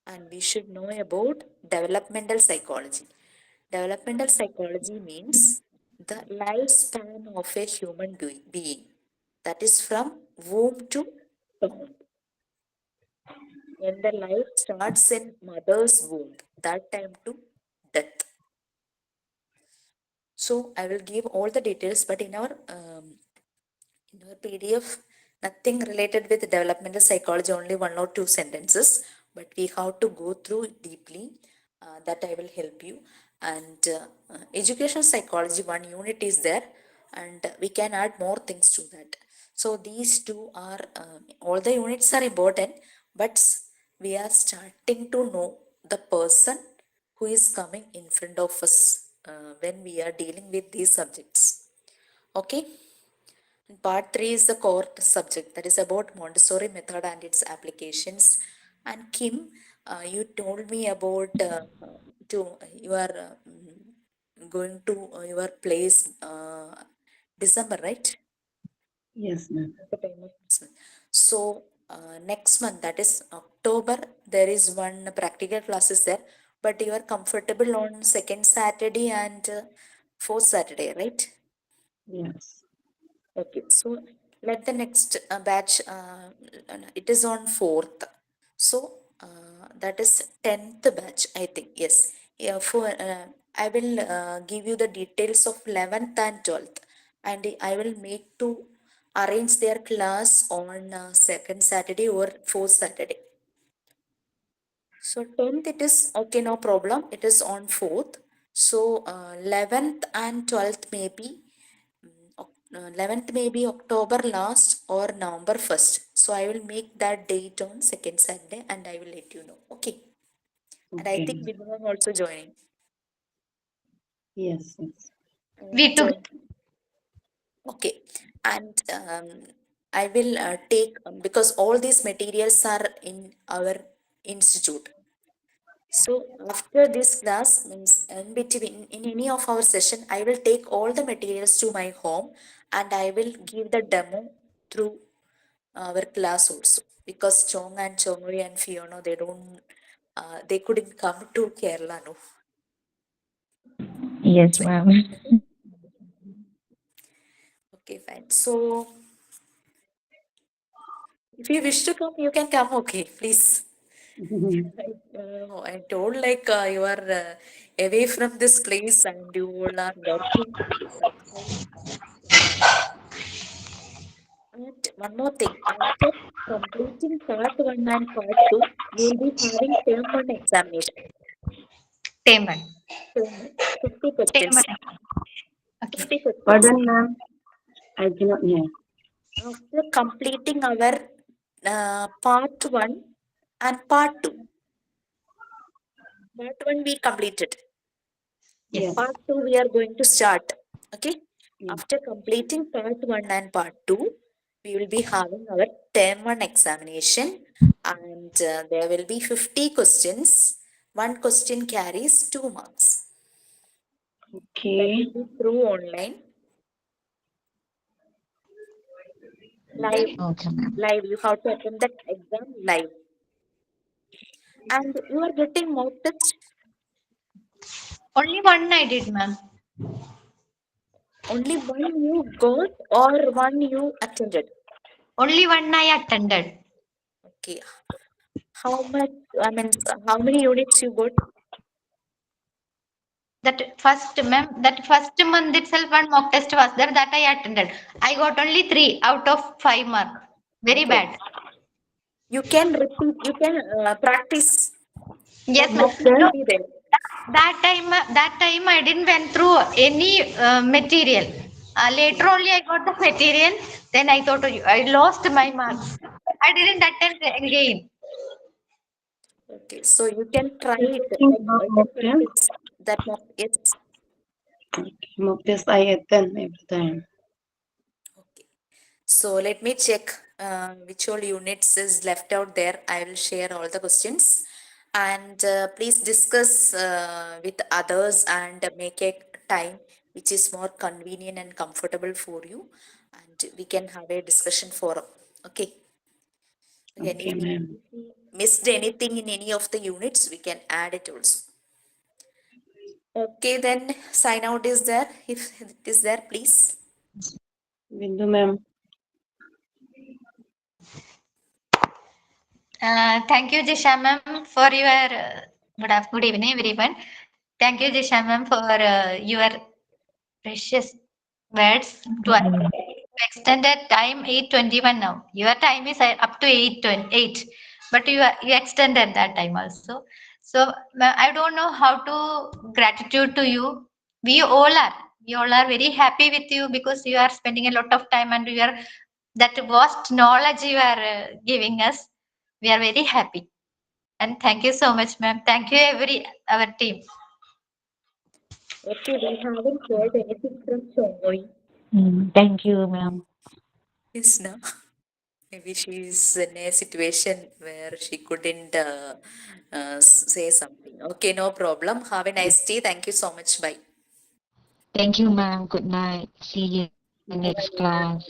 And we should know about developmental psychology. Developmental psychology means the lifespan of a human being. That is from womb to tomb. When the life starts in mother's womb, that time to death. So I will give all the details, but in our PDF, nothing related with developmental psychology, only one or two sentences, but we have to go through it deeply. That I will help you. And educational psychology, one unit is there, and we can add more things to that. So these two are, all the units are important, but we are starting to know the person who is coming in front of us when we are dealing with these subjects. Okay. And part 3 is the core subject, that is about Montessori method and its applications. And Kim, you told me about you are going to your place December, right? Yes, ma'am. At the time of Christmas. So next month, that is October, there is one practical classes there, but you are comfortable on second Saturday and fourth Saturday, right? Yes. Okay, so let the next batch, it is on 4th. So that is 10th batch, I think. Yes. Yeah, I will give you the details of 11th and 12th, and I will make to arrange their class on second Saturday or fourth Saturday. So 10th it is okay, no problem. It is on 4th. So 11th and 12th maybe 11th maybe October last or November 1st. So I will make that date on second Saturday and I will let you know. Okay. And I think Okay. Vibhav also joining. Yes, yes. We And took okay. And I will take because all these materials are in our institute. So after this class, means in between in any of our session, I will take all the materials to my home and I will give the demo through our class also, because Chong and Chongri and Fiona, they couldn't come to Kerala, no. Yes, Right. ma'am. Okay, fine. So if you wish to come, you can come. Okay, please. I told like you are away from this place and you all are working. That's why. And one more thing, after completing part one and part two, you will be having term one examination. Tame one. Term one, 50 Tame questions. one. Okay. 50 questions. Pardon, ma'am. I cannot hear. After completing our part one and part two, part one we completed. Yes. Yes. Part two we are going to start. Okay. Yes. After completing part one and part two, we will be having our term 1 examination, and there will be 50 questions. One question carries 2 marks. That Okay. will be through online, live, Okay, ma'am. live. You have to attend that exam live. And you are getting mock test. Only one I did, ma'am. Only one you got or one you attended. Only one I attended. Okay. How much, I mean, how many units you got? That first month itself, one mock test was there that I attended. I got only 3 out of 5 mark. Very Okay. bad. You can repeat, you can practice. Yes, Mock ma'am. test will No, be there. that time I didn't went through any material. Later only I got the material. Then I thought I lost my marks. I didn't attempt again. Okay, so you can try You're it, talking like about you mock can test? practice that mock. Yes. Okay. Mock test I attend every time. Okay. So let me check which all units is left out there. I will share all the questions, and please discuss with others and make a time which is more convenient and comfortable for you, and we can have a discussion forum. Okay. Okay, Anything, ma'am. if we missed anything in any of the units, we can add it also. Okay, then sign out is there. If it is there, please. Bindu, ma'am. Thank you, Jisha ma'am, for your good evening, everyone. Thank you, Jisha ma'am, for your precious words to us. Extended time 8:21 now. Your time is up to 8:28, but you extended that time also. So I don't know how to gratitude to you. We all are. We all are very happy with you because you are spending a lot of time and you are that vast knowledge you are giving us. We are very happy. And thank you so much, ma'am. Thank you, our team. Okay, we haven't heard anything from Chongoy. Thank you, ma'am. Yes, no. Maybe she's in a situation where she couldn't say something. Okay, no problem. Have a nice day. Thank you so much. Bye. Thank you, ma'am. Good night. See you in the next class.